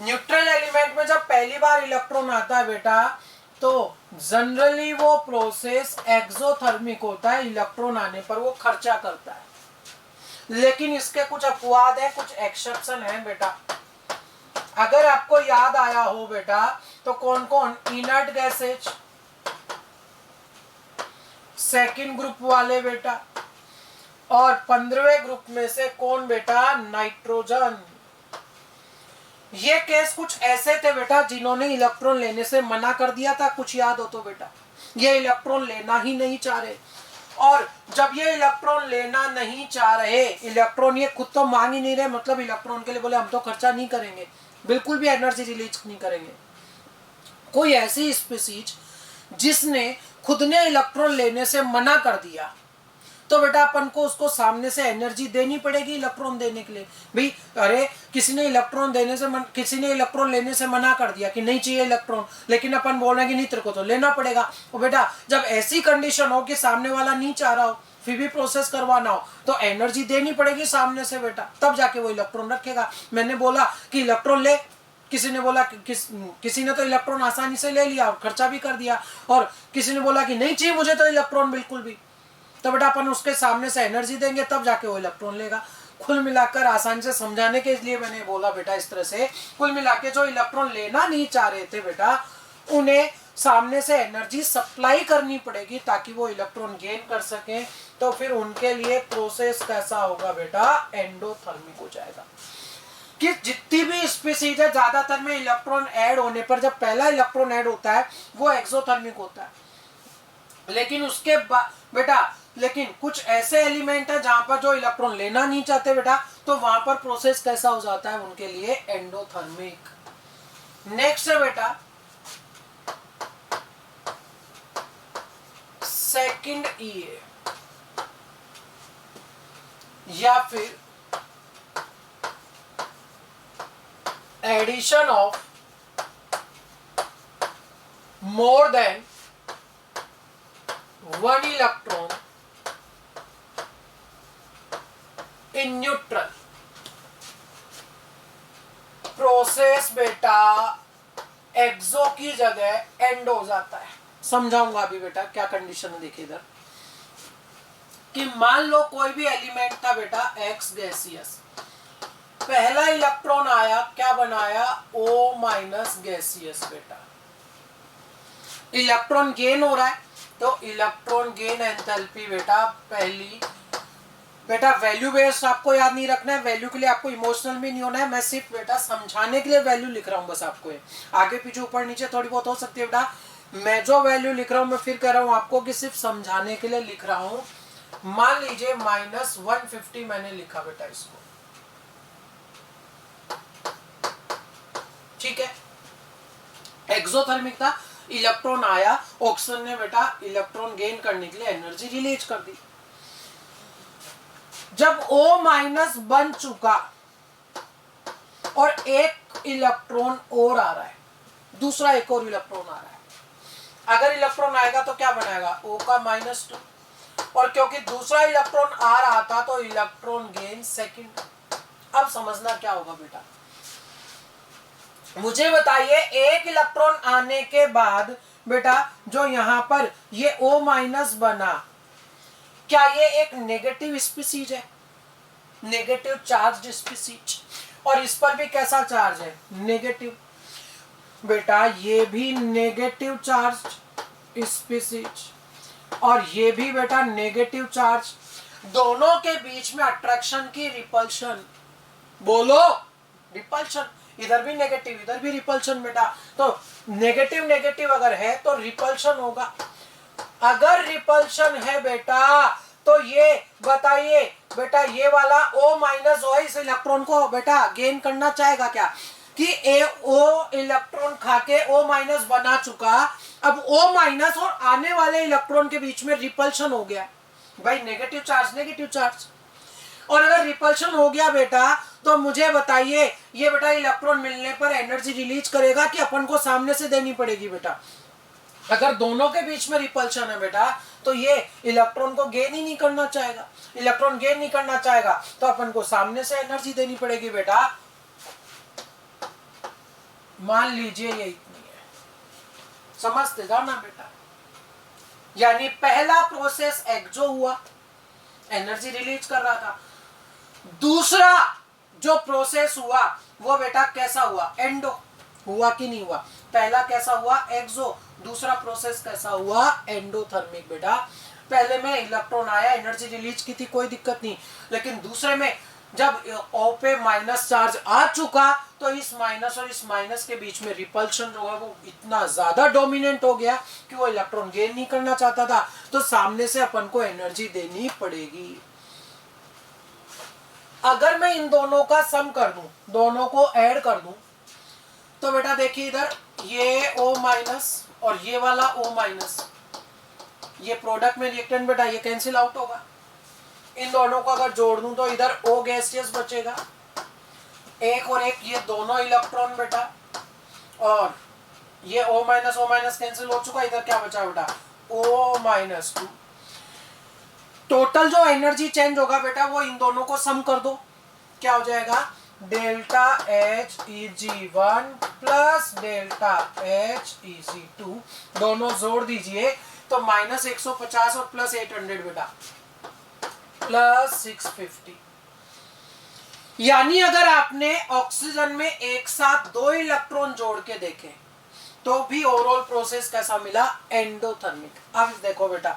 न्यूट्रल एलिमेंट में जब पहली बार इलेक्ट्रॉन आता है बेटा, तो जनरली वो प्रोसेस एक्सोथर्मिक होता है। इलेक्ट्रॉन आने पर वो खर्चा करता है, लेकिन इसके कुछ अपवाद है, कुछ एक्सेप्शन है बेटा। अगर आपको याद आया हो बेटा, तो कौन कौन, इनर्ट गैसेज, सेकंड ग्रुप वाले बेटा, और 15वें ग्रुप में से कौन बेटा, नाइट्रोजन। ये केस कुछ ऐसे थे बेटा जिन्होंने इलेक्ट्रॉन लेने से मना कर दिया था, कुछ याद हो तो बेटा, ये इलेक्ट्रॉन लेना ही नहीं चाह रहे। और जब ये इलेक्ट्रॉन लेना नहीं चाह रहे, इलेक्ट्रॉन ये खुद तो मांग ही नहीं रहे, मतलब इलेक्ट्रॉन के लिए बोले हम तो खर्चा नहीं करेंगे, बिल्कुल भी एनर्जी रिलीज नहीं करेंगे। कोई ऐसी स्पीसीज जिसने खुद ने इलेक्ट्रॉन लेने से मना कर दिया, तो बेटा अपन को उसको सामने से एनर्जी देनी पड़ेगी इलेक्ट्रॉन देने के लिए। भाई अरे किसी ने इलेक्ट्रॉन लेने से मना कर दिया कि नहीं चाहिए इलेक्ट्रॉन, लेकिन अपन बोल रहे हैं कि नहीं तेरे को तो लेना पड़ेगा। और बेटा जब ऐसी कंडीशन हो कि सामने वाला नहीं चाह रहा हो, फिर भी प्रोसेस करवाना हो, तो एनर्जी देनी पड़ेगी सामने से बेटा, तब जाके वो इलेक्ट्रॉन रखेगा। मैंने बोला कि इलेक्ट्रॉन ले, किसी ने बोला किसी ने तो इलेक्ट्रॉन आसानी से ले लिया और खर्चा भी कर दिया, और किसी ने बोला कि नहीं चाहिए मुझे तो इलेक्ट्रॉन बिल्कुल भी, तो बेटा अपन उसके सामने से एनर्जी देंगे तब जाके वो इलेक्ट्रॉन लेगा। कुल मिलाकर आसानी से समझाने के लिए मैंने बोला बेटा इस तरह से, कुल मिलाकर जो इलेक्ट्रॉन लेना नहीं चाह रहे थे बेटा, उन्हें सामने से एनर्जी सप्लाई करनी पड़ेगी ताकि वो इलेक्ट्रॉन गेन कर सके। तो फिर उनके लिए प्रोसेस कैसा होगा बेटा, एंडोथर्मिक हो जाएगा। कि जितनी भी स्पीसीज है ज्यादातर में इलेक्ट्रॉन ऐड होने पर, जब पहला इलेक्ट्रॉन ऐड होता है वो एक्सोथर्मिक होता है, लेकिन उसके बाद बेटा कुछ ऐसे एलिमेंट है जहां पर जो इलेक्ट्रॉन लेना नहीं चाहते बेटा, तो वहां पर प्रोसेस कैसा हो जाता है उनके लिए, एंडोथर्मिक। नेक्स्ट है बेटा सेकंड ईए, या फिर addition of more than one electron in neutral. Process बेटा एक्सो की जगह एंड हो जाता है। समझाऊंगा अभी बेटा क्या कंडीशन है, देखिए इधर कि मान लो कोई भी एलिमेंट था बेटा एक्स गैसियस, पहला इलेक्ट्रॉन आया, क्या बनाया, O माइनस गैसियस बेटा। इलेक्ट्रॉन गेन हो रहा है, तो इलेक्ट्रॉन गेन एंथैल्पी बेटा पहली बेटा वैल्यू बेस्ड आपको याद नहीं रखना है, वैल्यू के लिए आपको इमोशनल भी नहीं होना है, मैं सिर्फ बेटा समझाने के लिए वैल्यू लिख रहा हूं बस आपको। आगे पीछे ऊपर नीचे थोड़ी बहुत हो सकती है बेटा, मैं जो वैल्यू लिख रहा हूं मैं फिर कह रहा हूं आपको कि सिर्फ समझाने के लिए लिख रहा हूं। मान लीजिए -150 मैंने लिखा बेटा इसको, ठीक है, एक्सोथर्मिक था, इलेक्ट्रॉन आया, ऑक्सीजन ने बेटा इलेक्ट्रॉन गेन करने के लिए एनर्जी रिलीज कर दी। जब O माइनस बन चुका और एक इलेक्ट्रॉन और आ रहा है, दूसरा एक और इलेक्ट्रॉन आ रहा है, अगर इलेक्ट्रॉन आएगा तो क्या बनाएगा, O का -2, और क्योंकि दूसरा इलेक्ट्रॉन आ रहा था तो इलेक्ट्रॉन गेन सेकंड। अब समझना क्या होगा बेटा, मुझे बताइए एक इलेक्ट्रॉन आने के बाद बेटा जो यहां पर ये O माइनस बना, क्या ये एक नेगेटिव स्पीसीज है, नेगेटिव चार्ज स्पीसीज, और इस पर भी कैसा चार्ज है, नेगेटिव बेटा, ये भी नेगेटिव चार्ज स्पीसीज और ये भी बेटा नेगेटिव चार्ज, दोनों के बीच में अट्रैक्शन की रिपल्शन, बोलो रिपल्शन, इधर भी नेगेटिव इधर भी रिपल्शन बेटा, तो नेगेटिव नेगेटिव अगर है तो रिपल्शन होगा। अगर रिपल्शन है बेटा तो ये बताइए बेटा ये वाला O माइनस हो, इस इलेक्ट्रॉन को बेटा गेन करना चाहेगा क्या, कि O इलेक्ट्रॉन खाके O माइनस बना चुका, अब O माइनस और आने वाले इलेक्ट्रॉन के बीच में रिपल्शन हो गया भाई, नेगेटिव चार्ज, और अगर रिपल्शन हो गया बेटा तो मुझे बताइए ये बेटा इलेक्ट्रॉन मिलने पर एनर्जी रिलीज करेगा कि अपन को सामने से देनी पड़ेगी बेटा, अगर दोनों के बीच में रिपल्शन है बेटा तो ये इलेक्ट्रॉन को गेन ही नहीं करना चाहेगा। इलेक्ट्रॉन गेन नहीं करना चाहेगा तो अपन को सामने से एनर्जी देनी पड़ेगी बेटा। मान लीजिए ये इतनी है, समझते जाओ ना बेटा। यानी पहला प्रोसेस एक्सो हुआ, एनर्जी रिलीज कर रहा था। दूसरा जो प्रोसेस हुआ वो बेटा कैसा हुआ, एंडो हुआ कि नहीं हुआ। पहला कैसा हुआ, एक्सो। दूसरा प्रोसेस कैसा हुआ, एंडोथर्मिक बेटा। पहले में इलेक्ट्रॉन आया, एनर्जी रिलीज की थी, कोई दिक्कत नहीं। लेकिन दूसरे में जब O पे माइनस चार्ज आ चुका तो इस माइनस और इस माइनस के बीच में रिपल्शन जो है वो इतना ज्यादा डोमिनेंट हो गया कि वो इलेक्ट्रॉन गेन नहीं करना चाहता था, तो सामने से अपन को एनर्जी देनी पड़ेगी। अगर मैं इन दोनों का सम कर दूं, दोनों को ऐड कर दूं, तो बेटा देखिए इधर ये O माइनस और ये वाला O माइनस, ये प्रोडक्ट में रिएक्टेंट बेटा ये कैंसिल आउट होगा। इन दोनों को अगर जोड़ दूं तो इधर O गैसियस बचेगा, एक और एक, ये दोनों इलेक्ट्रॉन बेटा, और ये O माइनस कैंसिल हो चुका। इधर क्या बचा बेटा, O माइनस 2। टोटल जो एनर्जी चेंज होगा बेटा वो इन दोनों को सम कर दो, क्या हो जाएगा, delta H Eg1 plus delta H Eg2, दोनों जोड़ दीजिए तो माइनस 150 और प्लस 800 बेटा, प्लस 650। यानी अगर आपने ऑक्सीजन में एक साथ 2 इलेक्ट्रॉन जोड़ के देखे तो भी ओवरऑल प्रोसेस कैसा मिला, एंडोथर्मिक। अब देखो बेटा,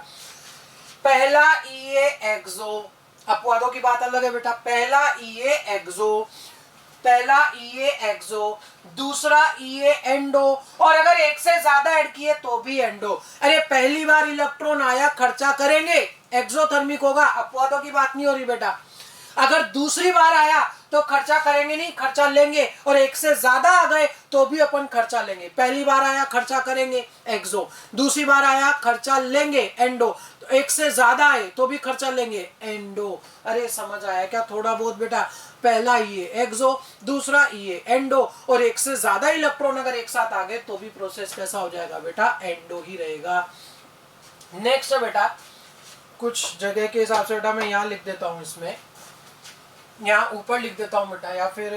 पहला Ea एक्सो, अपवादों की बात अलग है बेटा। पहला Ea एक्सो, दूसरा Ea एंडो, और अगर एक से ज्यादा ऐड किए तो भी एंडो। अरे पहली बार इलेक्ट्रॉन आया, खर्चा करेंगे, एक्सोथर्मिक होगा, अपवादों की बात नहीं हो रही बेटा। अगर दूसरी बार आया तो खर्चा करेंगे नहीं, खर्चा लेंगे, और एक से ज्यादा आ गए तो भी अपन खर्चा लेंगे। पहली बार आया खर्चा करेंगे, एक्सो। दूसरी बार आया खर्चा लेंगे, एंडो। तो एक से ज्यादा आए तो भी खर्चा लेंगे, एंडो। अरे समझ आया क्या थोड़ा बहुत बेटा। पहला ये एक्सो, दूसरा ये एंडो, और एक से ज्यादा इलेक्ट्रॉन अगर एक साथ आ गए तो भी प्रोसेस कैसा हो जाएगा बेटा, एंडो ही रहेगा। नेक्स्ट है बेटा, कुछ जगह के हिसाब से बेटा मैं यहाँ लिख देता हूँ, इसमें यहाँ ऊपर लिख देता हूं बेटा, या फिर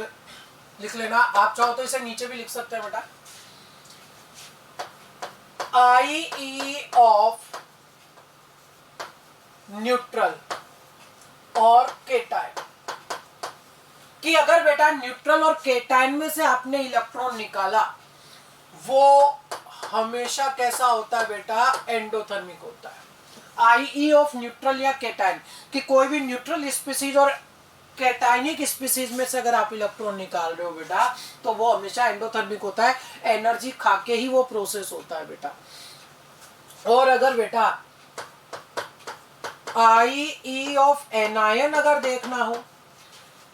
लिख लेना, आप चाहो तो इसे नीचे भी लिख सकते हैं बेटा। IE ऑफ न्यूट्रल और केटाइन, कि अगर बेटा न्यूट्रल और केटाइन में से आपने इलेक्ट्रॉन निकाला वो हमेशा कैसा होता है बेटा, एंडोथर्मिक होता है। IE ऑफ न्यूट्रल या केटाइन, कि कोई भी न्यूट्रल स्पीसीज और कैटाइनिक स्पीसीज में से अगर आप इलेक्ट्रॉन निकाल रहे हो बेटा तो वो हमेशा एंडोथर्मिक होता है, एनर्जी खा के ही वो प्रोसेस होता है बेटा। और अगर बेटा IE ऑफ एनायन अगर देखना हो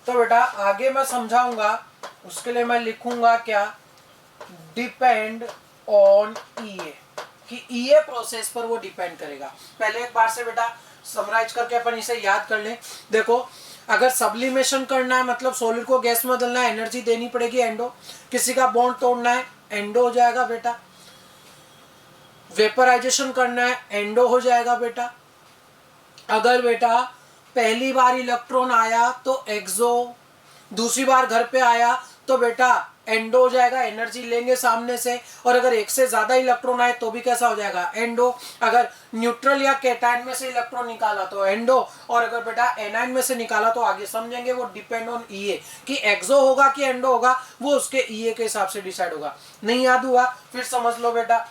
तो बेटा आगे मैं समझाऊंगा, उसके लिए मैं लिखूंगा क्या, डिपेंड ऑन EA, कि EA प्रोसेस पर वो डिपेंड करेगा। पहले एक बार से बेटा समराइज करके अपन इसे याद कर लें। देखो, अगर सब्लिमेशन करना है मतलब सॉलिड को गैस में बदलना है, एनर्जी देनी पड़ेगी, एंडो। किसी का बॉन्ड तोड़ना है, एंडो हो जाएगा बेटा। वेपराइजेशन करना है, एंडो हो जाएगा बेटा। अगर बेटा पहली बार इलेक्ट्रॉन आया तो एक्सो, दूसरी बार घर पे आया तो बेटा एंडो हो जाएगा, एनर्जी लेंगे सामने से। और अगर एक से ज्यादा इलेक्ट्रॉन आए तो भी कैसा हो जाएगा, एंडो। अगर न्यूट्रल या कैटायन में से इलेक्ट्रॉन निकाला तो एंडो, और अगर बेटा एनायन में से निकाला तो आगे समझेंगे वो डिपेंड ऑन EA, कि एक्सो होगा कि एंडो होगा, वो उसके EA के हिसाब से डिसाइड होगा। नहीं याद हुआ फिर समझ लो बेटा।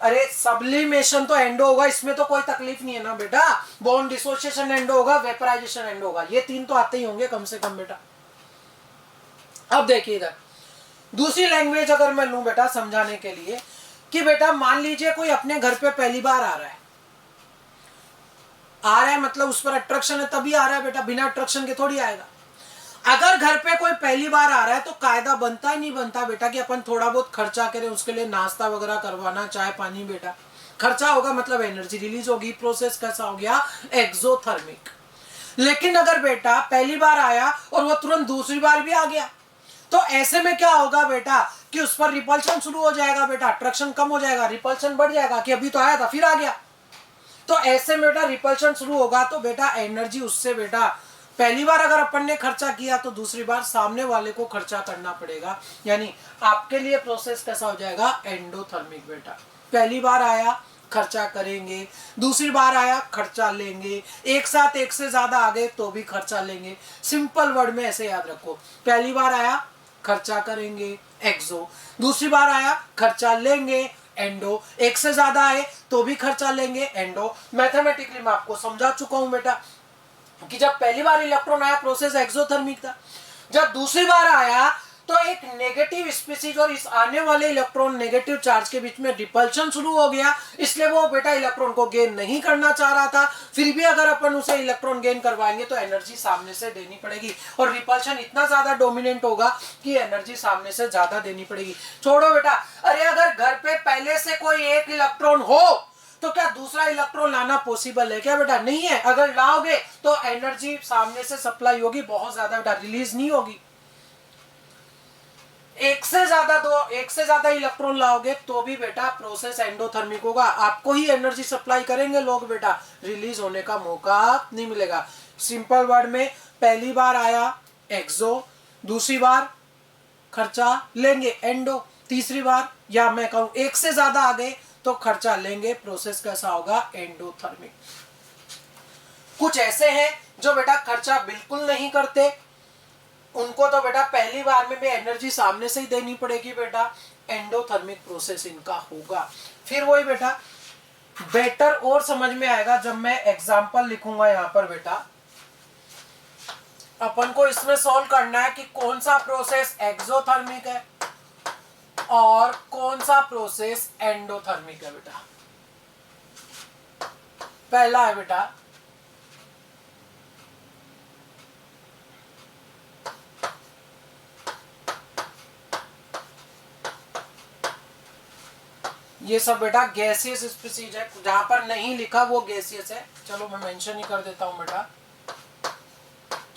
अरे सब्लिमेशन तो एंडो होगा, इसमें तो कोई तकलीफ नहीं है ना बेटा। बॉन्ड डिसोसिएशन एंडो होगा, वेपराइजेशन एंडो होगा, ये 3 तो आते ही होंगे कम से कम बेटा। अब देखिए इधर दूसरी लैंग्वेज अगर मैं लूं बेटा समझाने के लिए, कि बेटा मान लीजिए कोई अपने घर पे पहली बार आ रहा है मतलब उस पर अट्रैक्शन है तभी आ रहा है बेटा, बिना अट्रैक्शन के थोड़ी आएगा। अगर घर पे कोई पहली बार आ रहा है तो कायदा बनता ही नहीं बनता बेटा कि अपन थोड़ा बहुत खर्चा करें, उसके लिए नाश्ता वगैरह करवाना, चाय पानी बेटा। खर्चा होगा मतलब एनर्जी रिलीज होगी, प्रोसेस कैसा हो गया, एक्सोथर्मिक। लेकिन अगर बेटा पहली बार आया और वो तुरंत दूसरी बार भी आ गया तो ऐसे में क्या होगा बेटा कि उस पर रिपल्शन शुरू हो जाएगा बेटा, अट्रैक्शन कम हो जाएगा, रिपल्शन बढ़ जाएगा कि अभी तो आया था फिर आ गया। तो ऐसे में बेटा रिपल्शन शुरू होगा तो बेटा एनर्जी उससे बेटा पहली बार अगर अपन ने खर्चा किया तो दूसरी बार सामने वाले को खर्चा करना पड़ेगा। यानी आपके लिए प्रोसेस कैसा हो जाएगा, एंडोथर्मिक बेटा। पहली बार आया खर्चा करेंगे, दूसरी बार आया खर्चा लेंगे, एक साथ एक से ज्यादा आ गए तो भी खर्चा लेंगे। सिंपल वर्ड में ऐसे याद रखो, पहली बार आया खर्चा करेंगे एक्सो, दूसरी बार आया खर्चा लेंगे एंडो, एक से ज्यादा आए तो भी खर्चा लेंगे एंडो। मैथमेटिकली मैं आपको समझा चुका हूं बेटा कि जब पहली बार इलेक्ट्रॉन आया प्रोसेस एक्सोथर्मिक था, जब दूसरी बार आया तो एक नेगेटिव स्पीसीज और इस आने वाले इलेक्ट्रॉन नेगेटिव चार्ज के बीच में रिपल्शन शुरू हो गया, इसलिए वो बेटा इलेक्ट्रॉन को गेन नहीं करना चाह रहा था। फिर भी अगर अपन उसे इलेक्ट्रॉन गेन करवाएंगे तो एनर्जी सामने से देनी पड़ेगी और रिपल्शन इतना ज्यादा डोमिनेंट होगा कि एनर्जी सामने से ज्यादा देनी पड़ेगी। छोड़ो बेटा, अरे अगर घर पे पहले से कोई एक इलेक्ट्रॉन हो तो क्या दूसरा इलेक्ट्रॉन लाना पॉसिबल है क्या बेटा? नहीं है। अगर लाओगे तो एनर्जी सामने से सप्लाई होगी बहुत ज्यादा बेटा, रिलीज नहीं होगी। एक से ज्यादा इलेक्ट्रॉन लाओगे तो भी बेटा प्रोसेस एंडोथर्मिक होगा, आपको ही एनर्जी सप्लाई करेंगे लोग बेटा, रिलीज होने का मौका नहीं मिलेगा। सिंपल वर्ड में पहली बार आया एक्सो, दूसरी बार खर्चा लेंगे एंडो, तीसरी बार या मैं कहूं एक से ज्यादा आ गए तो खर्चा लेंगे, प्रोसेस कैसा होगा, एंडोथर्मिक। कुछ ऐसे हैं जो बेटा खर्चा बिल्कुल नहीं करते, उनको तो बेटा पहली बार में भी एनर्जी सामने से ही देनी पड़ेगी बेटा, एंडोथर्मिक प्रोसेस इनका होगा। फिर वही बेटा बेटर और समझ में आएगा जब मैं एग्जांपल लिखूंगा यहां पर बेटा। अपन को इसमें सॉल्व करना है कि कौन सा प्रोसेस एक्सोथर्मिक है और कौन सा प्रोसेस एंडोथर्मिक है बेटा। पहला है बेटा ये सब बेटा गैसियस स्पीसीज है, जहां पर नहीं लिखा वो गैसियस है, चलो मैं मेंशन ही कर देता हूं बेटा,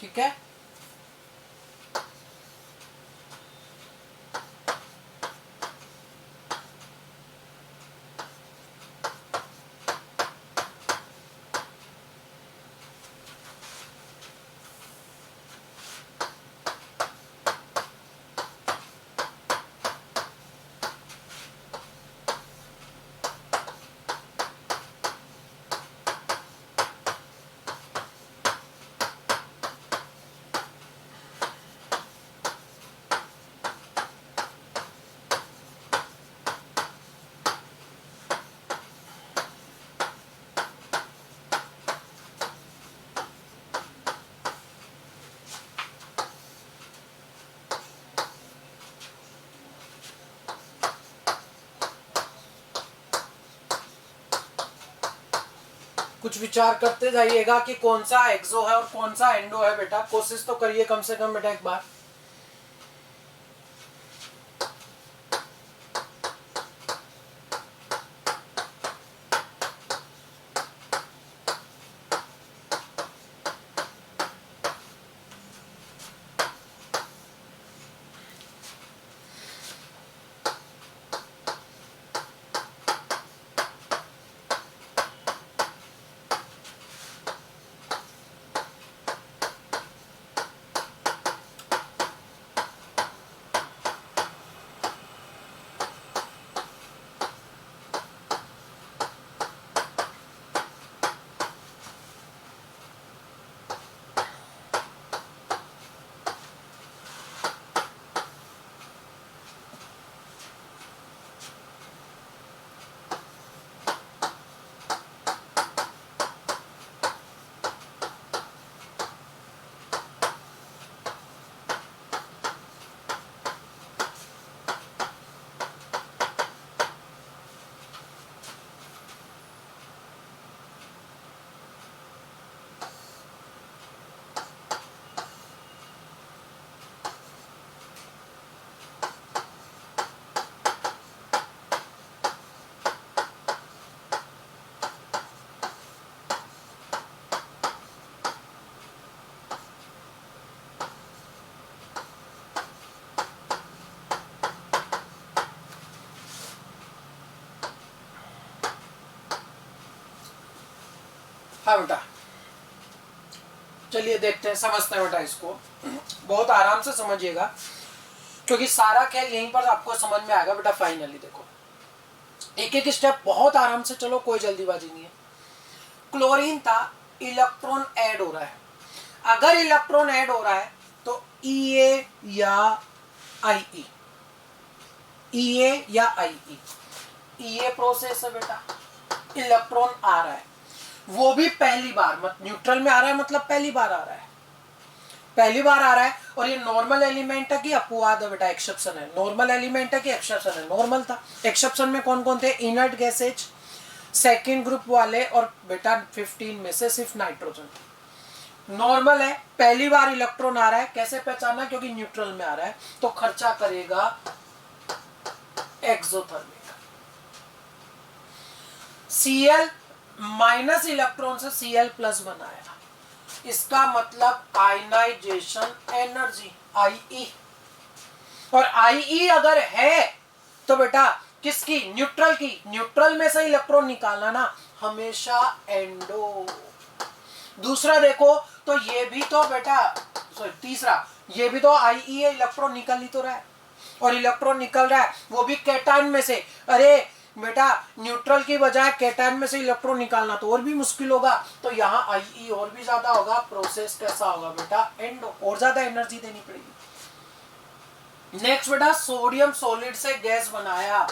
ठीक है। कुछ विचार करते जाइएगा कि कौन सा एक्सो है और कौन सा एंडो है बेटा, कोशिश तो करिए कम से कम बेटा एक बार। हाँ बेटा, चलिए देखते हैं, समझते हैं बेटा इसको। बहुत आराम से समझिएगा क्योंकि सारा खेल यहीं पर आपको समझ में आएगा बेटा। फाइनली देखो, एक एक स्टेप बहुत आराम से, चलो कोई जल्दीबाजी नहीं है। क्लोरीन था, इलेक्ट्रॉन ऐड हो रहा है। अगर इलेक्ट्रॉन ऐड हो रहा है तो Ea या Ie, Ea या Ie, Ea प्रोसेस है बेटा। इलेक्ट्रॉन आ रहा है, वो भी पहली बार, न्यूट्रल में आ रहा है, मतलब पहली बार आ रहा है, पहली बार आ रहा है। और ये नॉर्मल एलिमेंट है कि अपवाद है बेटा, एक्सेप्शन है। नॉर्मल एलिमेंट है कि एक्सेप्शन है? नॉर्मल था। एक्सेप्शन में कौन कौन थे? इनर्ट गैसेज, सेकेंड ग्रुप वाले, और बेटा 15 में से सिर्फ नाइट्रोजन। नॉर्मल है, पहली बार इलेक्ट्रॉन आ रहा है। कैसे पहचाना? क्योंकि न्यूट्रल में आ रहा है, तो खर्चा करेगा एक्सोथर्मिक। Cl माइनस इलेक्ट्रॉन से Cl प्लस बनाया, इसका मतलब आयनाइजेशन एनर्जी Ie। और Ie अगर है तो बेटा किसकी? न्यूट्रल की। न्यूट्रल में से इलेक्ट्रॉन निकालना ना हमेशा एंडो। दूसरा देखो तो ये भी तो बेटा, सॉरी तीसरा, ये भी तो Ie है, इलेक्ट्रॉन निकल ही तो रहा है। और इलेक्ट्रॉन निकल रहा है वो भी कैटायन में से। अरे बेटा, न्यूट्रल की बजाय कैटायन में से इलेक्ट्रॉन निकालना तो और भी मुश्किल होगा, तो यहाँ Ie और भी ज्यादा होगा। प्रोसेस कैसा होगा बेटा? एंडो, और ज्यादा एनर्जी देनी पड़ेगी। नेक्स्ट बेटा, सोडियम सॉलिड से गैस बनाया।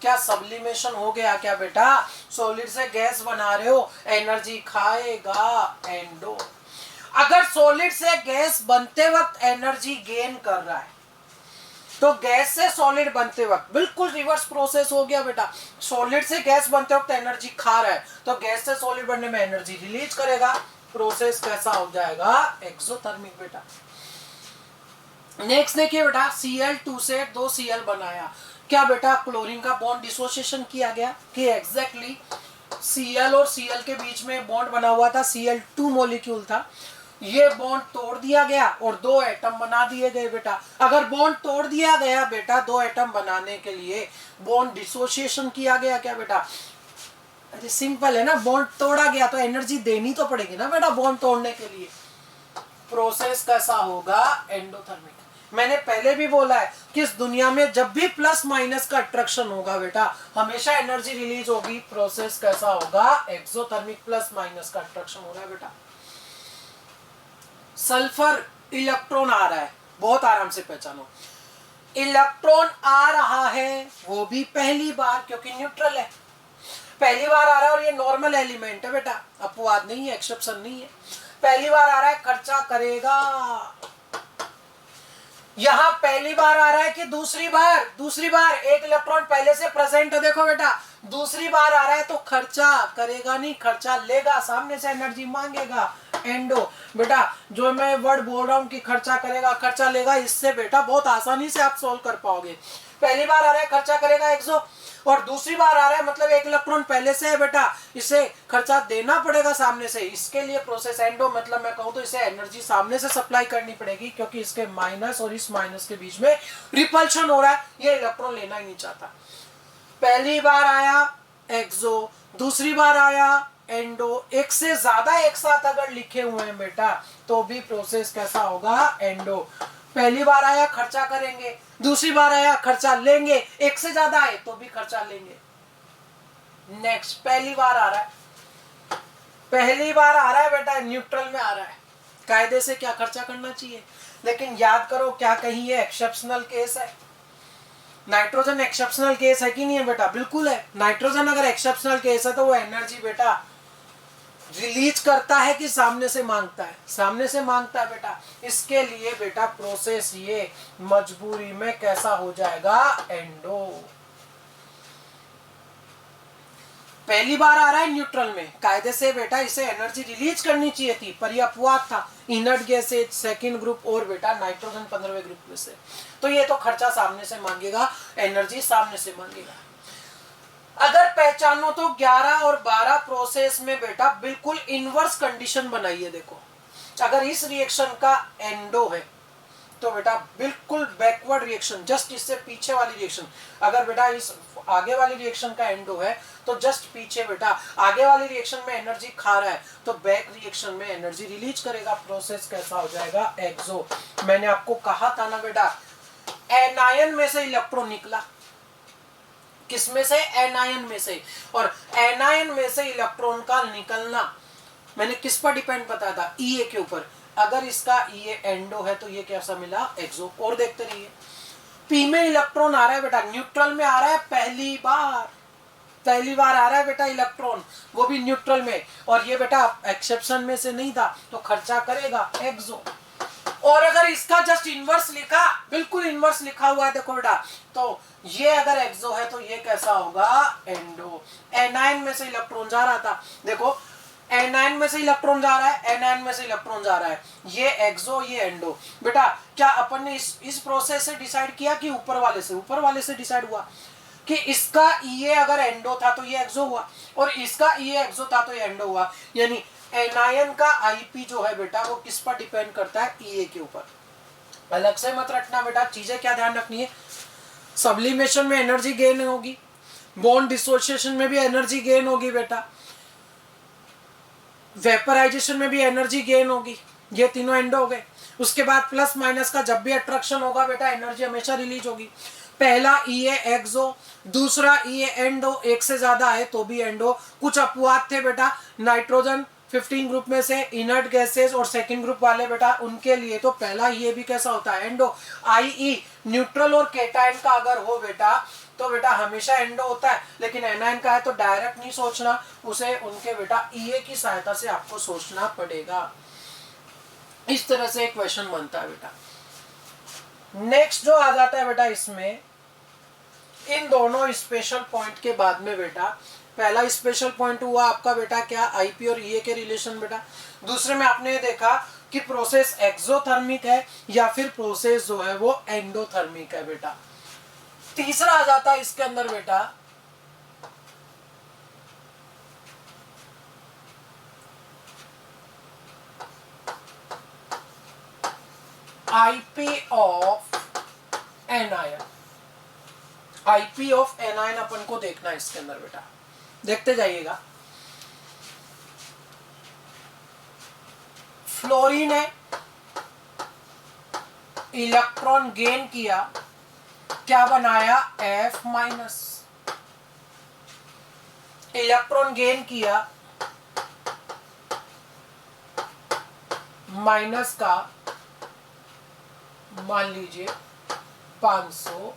क्या सब्लिमेशन हो गया क्या बेटा? सॉलिड से गैस बना रहे हो, एनर्जी खाएगा एंडो। अगर सॉलिड से गैस बनते वक्त एनर्जी गेन कर रहा है तो गैस से सॉलिड बनते वक्त बिल्कुल रिवर्स प्रोसेस हो गया बेटा। सॉलिड से गैस बनते वक्त एनर्जी खा रहा है तो गैस से सॉलिड बनने में एनर्जी रिलीज करेगा। प्रोसेस कैसा हो जाएगा? एक्सोथर्मिक बेटा। नेक्स्ट देखिए बेटा, Cl2 से 2 Cl बनाया। क्या बेटा? क्लोरीन का बॉन्ड डिसोसिएशन किया गया कि एग्जैक्टली Cl और Cl के बीच में बॉन्ड बना हुआ था, Cl2 मॉलिक्यूल था, ये बॉन्ड तोड़ दिया गया और 2 एटम बना दिए गए बेटा। अगर बॉन्ड तोड़ दिया गया बेटा 2 एटम बनाने के लिए, बॉन्ड डिसोसिएशन किया गया क्या बेटा? अरे सिंपल है ना, बॉन्ड तोड़ा गया तो एनर्जी देनी तो पड़ेगी ना बेटा बॉन्ड तोड़ने के लिए। प्रोसेस कैसा होगा? एंडोथर्मिक। मैंने पहले भी बोला है कि इस दुनिया में जब भी प्लस माइनस का अट्रैक्शन होगा बेटा हमेशा एनर्जी रिलीज होगी। प्रोसेस कैसा होगा? एक्सोथर्मिक। प्लस माइनस का अट्रैक्शन हो रहा है बेटा। सल्फर इलेक्ट्रॉन आ रहा है, बहुत आराम से पहचानो। इलेक्ट्रॉन आ रहा है वो भी पहली बार, क्योंकि न्यूट्रल है, पहली बार आ रहा है। और ये नॉर्मल एलिमेंट है बेटा, अपवाद नहीं है, एक्सेप्शन नहीं है। पहली बार आ रहा है, खर्चा करेगा। यहां पहली बार आ रहा है कि दूसरी बार? दूसरी बार। एक इलेक्ट्रॉन पहले से प्रेजेंट है, देखो बेटा दूसरी बार आ रहा है तो खर्चा करेगा नहीं, खर्चा लेगा, सामने से एनर्जी मांगेगा। एंडो बेटा, जो मैं वर्ड बोल रहा हूं कि खर्चा करेगा खर्चा लेगा, इससे बेटा बहुत आसानी से आप सोल्व कर पाओगे। पहली बार आ रहा है खर्चा करेगा एक्सो, और दूसरी बार आ रहा है मतलब एक इलेक्ट्रॉन पहले से है बेटा, इसे खर्चा देना पड़ेगा सामने से। इसके लिए प्रोसेस एंडो, मतलब मैं कहूं तो इसे एनर्जी सामने से सप्लाई करनी पड़ेगी, क्योंकि इसके माइनस और इस माइनस के बीच में रिपल्शन हो रहा है, ये इलेक्ट्रॉन लेना ही नहीं चाहता। पहली बार आया एक्सो, दूसरी बार आया एंडो, एक से ज्यादा एक साथ अगर लिखे हुए हैं बेटा तो भी प्रोसेस कैसा होगा? एंडो। पहली बार आया खर्चा करेंगे, दूसरी बार आया खर्चा लेंगे, एक से ज्यादा आए तो भी खर्चा लेंगे। नेक्स्ट, पहली बार आ रहा है, पहली बार आ रहा है बेटा, न्यूट्रल में आ रहा है, कायदे से क्या खर्चा करना चाहिए। लेकिन याद करो क्या कहीं ये एक्सेप्शनल केस है? नाइट्रोजन एक्सेप्शनल केस है कि नहीं है बेटा? बिल्कुल है। नाइट्रोजन अगर एक्सेप्शनल केस है तो वो एनर्जी बेटा रिलीज करता है कि सामने से मांगता है? सामने से मांगता है बेटा। इसके लिए बेटा प्रोसेस ये मजबूरी में कैसा हो जाएगा? एंडो। पहली बार आ रहा है न्यूट्रल में, कायदे से बेटा इसे एनर्जी रिलीज करनी चाहिए थी, पर यह अपवाद था। इनर्ट गैसेज, सेकंड ग्रुप और बेटा नाइट्रोजन 15वें ग्रुप में से, तो ये तो खर्चा सामने से मांगेगा, एनर्जी सामने से मांगेगा। अगर पहचानो तो 11 और 12 प्रोसेस में बेटा बिल्कुल इनवर्स कंडीशन बनाइए। देखो, अगर इस रिएक्शन का एंडो है तो बेटा बिल्कुल बैकवर्ड रिएक्शन, जस्ट इससे पीछे वाली रिएक्शन। अगर बेटा इस आगे वाली रिएक्शन का एंडो है तो जस्ट पीछे बेटा आगे वाली रिएक्शन में एनर्जी खा रहा है तो बैक रिएक्शन में एनर्जी रिलीज करेगा। प्रोसेस कैसा हो जाएगा, एक्सो। मैंने आपको कहा था ना बेटा, एनायन में से इलेक्ट्रॉन निकला, किसमें से, एनायन में से। और एनायन में से इलेक्ट्रॉन का निकलना मैंने किस पर डिपेंड बताया था, ईए के ऊपर। अगर इसका ईए एंडो है तो ये कैसा मिला, एक्सो। और देखते रहिए, पी में इलेक्ट्रॉन आ रहा है बेटा, न्यूट्रल में आ रहा है पहली बार आ रहा है बेटा इलेक्ट्रॉन, वो भी न्यूट्रल में। और ये बेटा एक्सेप्शन में से नहीं था तो खर्चा करेगा, एक्सो। और अगर इसका जस्ट इनवर्स लिखा, बिल्कुल इनवर्स लिखा हुआ है देखो बेटा, तो ये अगर एक्सो है तो ये कैसा होगा, एंडो। एनायन में से इलेक्ट्रॉन जा रहा था, देखो एनायन में से इलेक्ट्रॉन जा रहा है, एनायन में से इलेक्ट्रॉन जा रहा है, ये एक्सो ये एंडो। बेटा क्या अपन ने इस प्रोसेस से डिसाइड किया कि ऊपर वाले से डिसाइड हुआ कि इसका ईए अगर एंडो था तो ये एक्सो हुआ, और इसका ईए एक्सो था तो ये एंडो हुआ। यानी एनायन का आईपी जो है बेटा वो किस पर डिपेंड करता है, ईए के ऊपर। अलग से मत रखना बेटा, चीजें क्या ध्यान रखनी है, सब्लिमेशन में एनर्जी गेन होगी, बॉन्ड डिसोसिएशन में भी एनर्जी गेन होगी बेटा, वेपराइजेशन में भी एनर्जी गेन होगी, ये तीनों एंडो हो गए। उसके बाद प्लस माइनस का जब भी अट्रैक्शन होगा बेटा एनर्जी हमेशा रिलीज होगी। पहला ईए एक्सो, दूसरा ईए एंडो, एक से ज्यादा है तो भी एंडो। कुछ अपवाद थे बेटा, नाइट्रोजन 15 ग्रुप में से इनर्ट गैसेस और सेकंड ग्रुप वाले बेटा उनके लिए तो पहला ये भी कैसा होता है, एंडो। आईई न्यूट्रल और केटायन का अगर हो बेटा तो बेटा हमेशा एंडो होता है, लेकिन एनायन का है तो डायरेक्ट नहीं सोचना, उसे उनके बेटा ईए की सहायता से आपको सोचना पड़ेगा। इस तरह से एक क्वेश्चन बनता है बेटा। नेक्स्ट जो आ जाता है बेटा इसमें, इन दोनों स्पेशल पॉइंट के बाद में बेटा पहला स्पेशल पॉइंट हुआ आपका बेटा क्या, आईपी और ईए के रिलेशन बेटा। दूसरे में आपने देखा कि प्रोसेस एक्सोथर्मिक है या फिर प्रोसेस जो है वो एंडोथर्मिक है बेटा। तीसरा आ जाता है इसके अंदर बेटा IP of anion. IP of anion अपन को देखना है इसके अंदर बेटा, देखते जाइएगा। फ्लोरीन है, इलेक्ट्रॉन गेन किया, क्या बनाया, F माइनस। इलेक्ट्रॉन गेन किया, माइनस का मान लीजिए 500।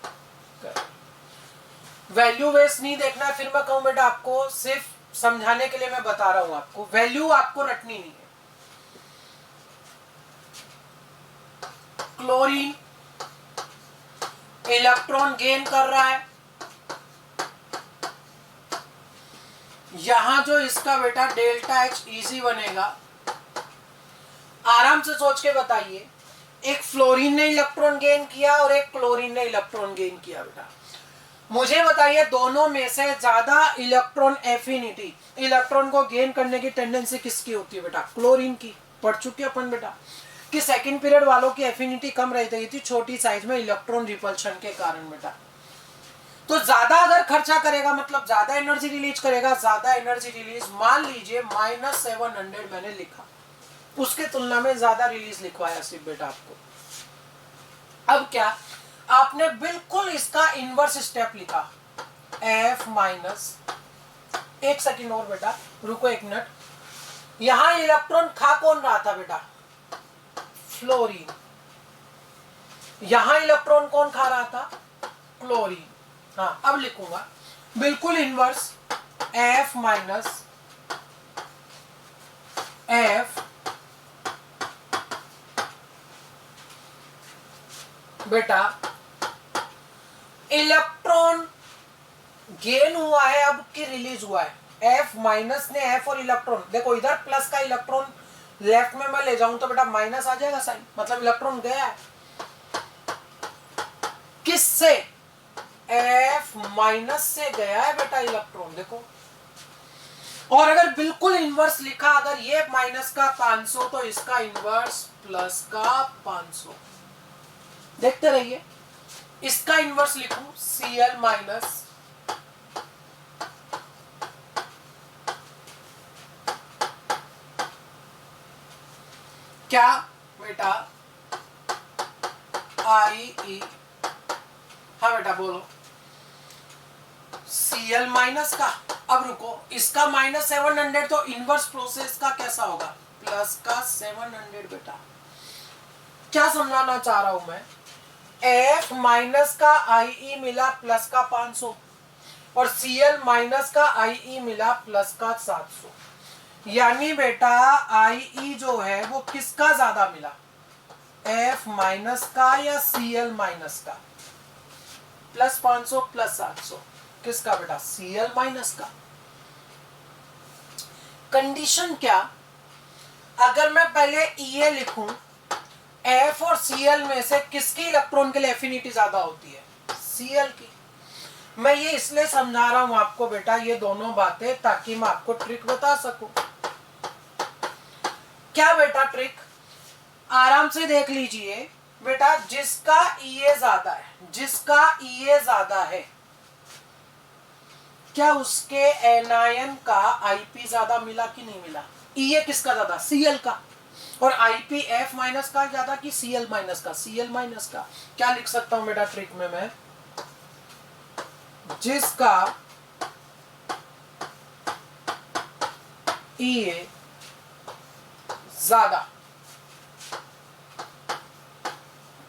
वैल्यू वेस्ट नहीं देखना है, फिर मैं कहूं बेटा आपको, सिर्फ समझाने के लिए मैं बता रहा हूं आपको, वैल्यू आपको रटनी नहीं है। क्लोरीन इलेक्ट्रॉन गेन कर रहा है, यहां जो इसका बेटा डेल्टा H इजी बनेगा, आराम से सोच के बताइए। एक फ्लोरीन ने इलेक्ट्रॉन गेन किया और एक क्लोरीन ने इलेक्ट्रॉन गेन किया बेटा, मुझे बताइए दोनों में से ज्यादा इलेक्ट्रॉन एफिनिटी, इलेक्ट्रॉन को गेन करने की टेंडेंसी किसकी होती है बेटा, क्लोरीन की। पढ़ चुके अपन बेटा कि सेकंड पीरियड वालों की एफिनिटी कम रहती थी छोटी साइज में इलेक्ट्रॉन रिपल्शन के कारण बेटा। तो ज्यादा अगर खर्चा करेगा मतलब ज्यादा एनर्जी रिलीज करेगा, ज्यादा एनर्जी रिलीज मान लीजिए -700 मैंने लिखा, उसके तुलना में ज्यादा रिलीज लिखवाया सिर्फ बेटा आपको। अब क्या, आपने बिल्कुल इसका इनवर्स स्टेप लिखा, F माइनस, एक सेकंड और बेटा रुको एक मिनट, यहां इलेक्ट्रॉन खा कौन रहा था बेटा, फ्लोरीन। यहां इलेक्ट्रॉन कौन खा रहा था, क्लोरीन। हाँ अब लिखूंगा बिल्कुल इनवर्स, F माइनस F बेटा इलेक्ट्रॉन गेन हुआ है अब कि रिलीज हुआ है, F माइनस ने F और इलेक्ट्रॉन, देखो इधर प्लस का इलेक्ट्रॉन लेफ्ट में मैं ले जाऊं तो बेटा माइनस आ जाएगा साइन, मतलब इलेक्ट्रॉन गया है किससे, F माइनस से गया है बेटा इलेक्ट्रॉन देखो। और अगर बिल्कुल इनवर्स लिखा, अगर ये माइनस का 500 तो इसका इनवर्स प्लस का 500। देखते रहिए। इसका इन्वर्स लिखूं Cl माइनस क्या बेटा IE, हाँ बेटा बोलो, Cl माइनस का, अब रुको, इसका -700 तो इनवर्स प्रोसेस का कैसा होगा, प्लस का 700 बेटा। क्या समझाना चाह रहा हूं मैं, F माइनस का IE मिला प्लस का 500 और Cl माइनस का IE मिला प्लस का 700, यानी बेटा IE जो है वो किसका ज्यादा मिला, F माइनस का या Cl माइनस का, प्लस 500 प्लस 700 किसका बेटा, Cl माइनस का। कंडीशन क्या, अगर मैं पहले Ea लिखूं, F और Cl में से किसकी इलेक्ट्रॉन के लिए एफिनिटी ज्यादा होती है, Cl की। मैं ये इसलिए समझा रहा हूं आपको बेटा ये दोनों बातें, ताकि मैं आपको ट्रिक बता सकूं। क्या बेटा ट्रिक, आराम से देख लीजिए बेटा, जिसका Ea ज्यादा है, जिसका Ea ज्यादा है, क्या उसके एनायन का Ip ज्यादा मिला कि नहीं मिला, Ea किसका ज्यादा, Cl का, और Ip F माइनस का ज्यादा कि Cl माइनस का, Cl माइनस का। क्या लिख सकता हूं बेटा ट्रिक में मैं, जिसका Ea ज्यादा,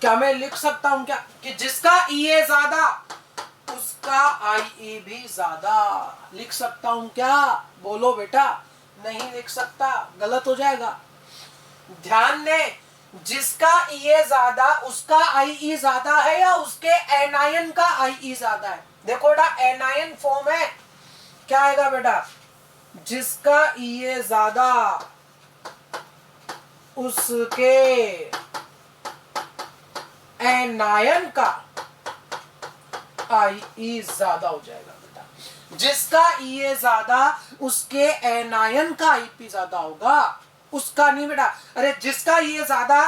क्या मैं लिख सकता हूं क्या कि जिसका Ea ज्यादा उसका Ia भी ज्यादा, लिख सकता हूं क्या, बोलो बेटा, नहीं लिख सकता, गलत हो जाएगा। ध्यान दें, जिसका Ea ज्यादा उसका Ie ज्यादा है या उसके एनायन का Ie ज्यादा है, देखो बेटा एनायन फॉर्म है, क्या आएगा बेटा, जिसका Ea ज्यादा उसके एनायन का Ie ज्यादा हो जाएगा बेटा, जिसका Ea ज्यादा उसके एनायन का Ip ज्यादा होगा, उसका नहीं बेटा। अरे जिसका Ea ज्यादा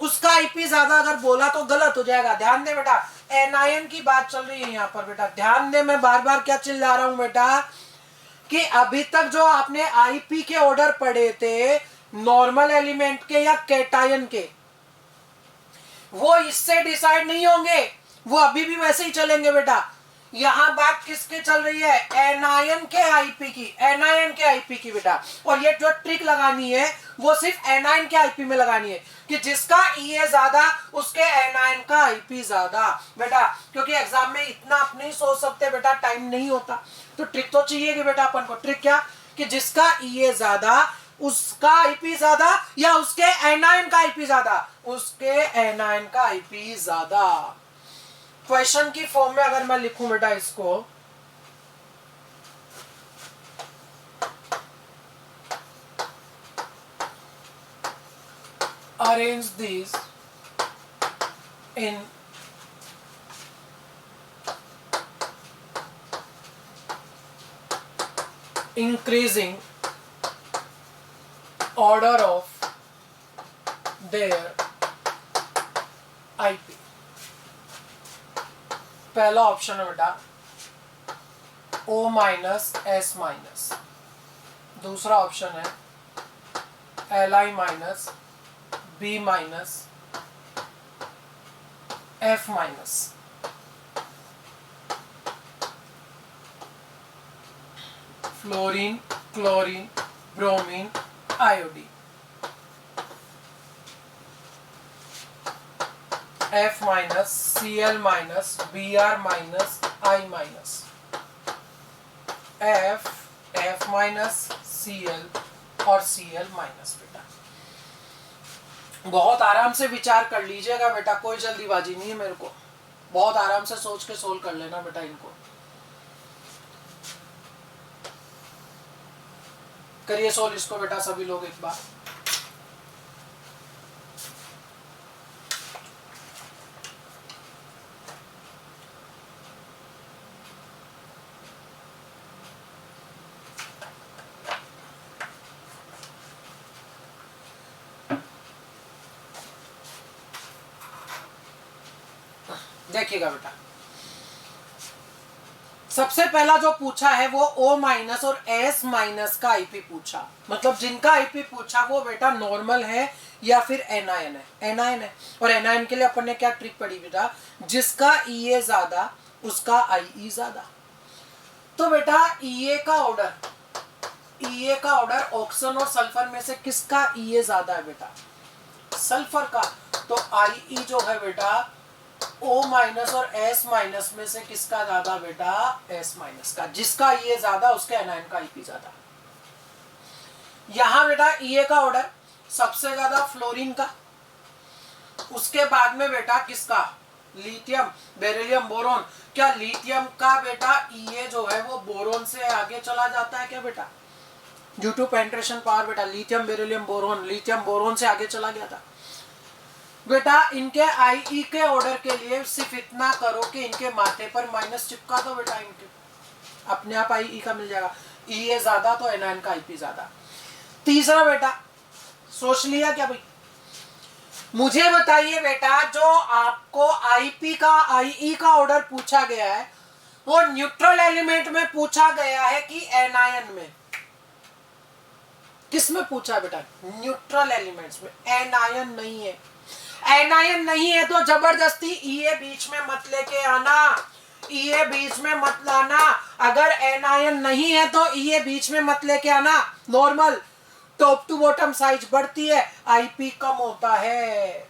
उसका Ip ज्यादा अगर बोला तो गलत हो जाएगा। ध्यान दे बेटा, एनायन की बात चल रही है यहाँ पर बेटा, ध्यान दे, मैं बार बार क्या चिल्ला रहा हूं बेटा, कि अभी तक जो आपने Ip के ऑर्डर पढ़े थे नॉर्मल एलिमेंट के या कैटायन के, वो इससे डिसाइड नहीं होंगे, वो अभी भी वैसे ही चलेंगे बेटा। यहां बात किसके चल रही है, एनायन के Ip की, एनायन के Ip की बेटा। और ये जो ट्रिक लगानी है वो सिर्फ एनायन के Ip में लगानी है, कि जिसका Ea ज्यादा उसके एनायन का Ip ज्यादा बेटा, क्योंकि एग्जाम में इतना आप नहीं सोच सकते बेटा, टाइम नहीं होता, तो ट्रिक तो चाहिए कि बेटा अपन को। ट्रिक क्या, कि जिसका Ea ज्यादा उसका Ip ज्यादा या उसके एनायन का Ip ज्यादा, उसके एनायन का Ip ज्यादा। क्वेश्चन की फॉर्म में अगर मैं लिखूं बेटा इसको, arrange this in increasing order of their Ip। पहला ऑप्शन है बेटा O माइनस S माइनस, दूसरा ऑप्शन है Li minus B minus F minus. Fluorine, chlorine, bromine, iodine. F minus, Cl minus, Br minus, I minus, F minus, Cl और Cl minus. बेटा बहुत आराम से विचार कर लीजिएगा बेटा, कोई जल्दीबाजी नहीं है मेरे को, बहुत आराम से सोच के सोल्व कर लेना बेटा इनको। करिए सोल्व इसको बेटा सभी लोग एक बार। देखिएगा बेटा, सबसे पहला जो पूछा है वो O माइनस और S माइनस का आईपी पूछा, मतलब जिनका आईपी पूछा वो बेटा नॉर्मल है या फिर एनायन है, एनायन है। और एनायन के लिए अपन ने क्या ट्रिक पढ़ी बेटा, जिसका EA ज्यादा उसका IE ज्यादा। तो बेटा EA का ऑर्डर ऑक्सीजन और सल्फर में से किसका EA ज्यादा है बेटा, सल्फर का। तो IE जो है बेटा O माइनस और S माइनस में से किसका ज्यादा बेटा, S माइनस का। जिसका EA ज्यादा उसके एनायन का IP ज्यादा। यहां बेटा EA का ऑर्डर सबसे ज्यादा फ्लोरीन का, उसके बाद में बेटा किसका, लिथियम, बेरिलियम, बोरोन। क्या लिथियम का बेटा EA जो है वो बोरोन से आगे चला जाता है क्या बेटा, ड्यू टू पेनिट्रेशन पावर बेटा, lithium beryllium boron, lithium boron से आगे चला गया था बेटा। इनके IE के ऑर्डर के लिए सिर्फ इतना करो कि इनके माथे पर माइनस चिपका दो बेटा, इनके अपने आप IE का मिल जाएगा। EA ज्यादा तो एनायन का IP ज्यादा। तीसरा बेटा सोच लिया क्या भाई, मुझे बताइए बेटा जो आपको IP का IE का ऑर्डर पूछा गया है वो न्यूट्रल एलिमेंट में पूछा गया है कि एनायन में, किस में पूछा बेटा, न्यूट्रल एलिमेंट्स में। एनायन नहीं है, एनायन नहीं है तो जबरदस्ती EA बीच में मत लेके आना, EA बीच में मत लाना। अगर एनायन नहीं है तो EA बीच में मत लेके आना। Normal top to bottom size बढ़ती है, IP कम होता है।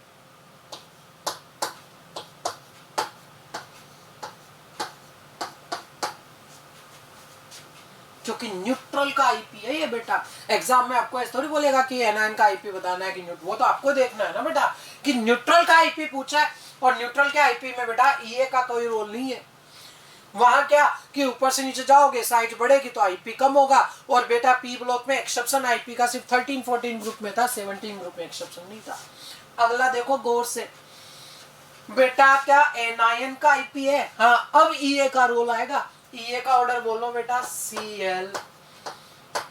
क्योंकि न्यूट्रल का IP है ये बेटा। एग्जाम में आपको ऐसा थोड़ी बोलेगा कि एनायन का IP बताना है कि न्यूट्रल, वो तो आपको देखना है ना बेटा कि न्यूट्रल का IP पूछा है। और न्यूट्रल के IP में बेटा EA का कोई रोल नहीं है। वहां क्या कि ऊपर से नीचे जाओगे साइज बढ़ेगी तो IP कम होगा। और बेटा P ब्लॉक में एक्सेप्शन IP का सिर्फ 13-14 ग्रुप में था, 17 ग्रुप में एक्सेप्शन नहीं था। अगला देखो गौर से बेटा, क्या एनायन का IP है, हाँ अब EA का रोल आएगा। EA का ऑर्डर बोलो बेटा Cl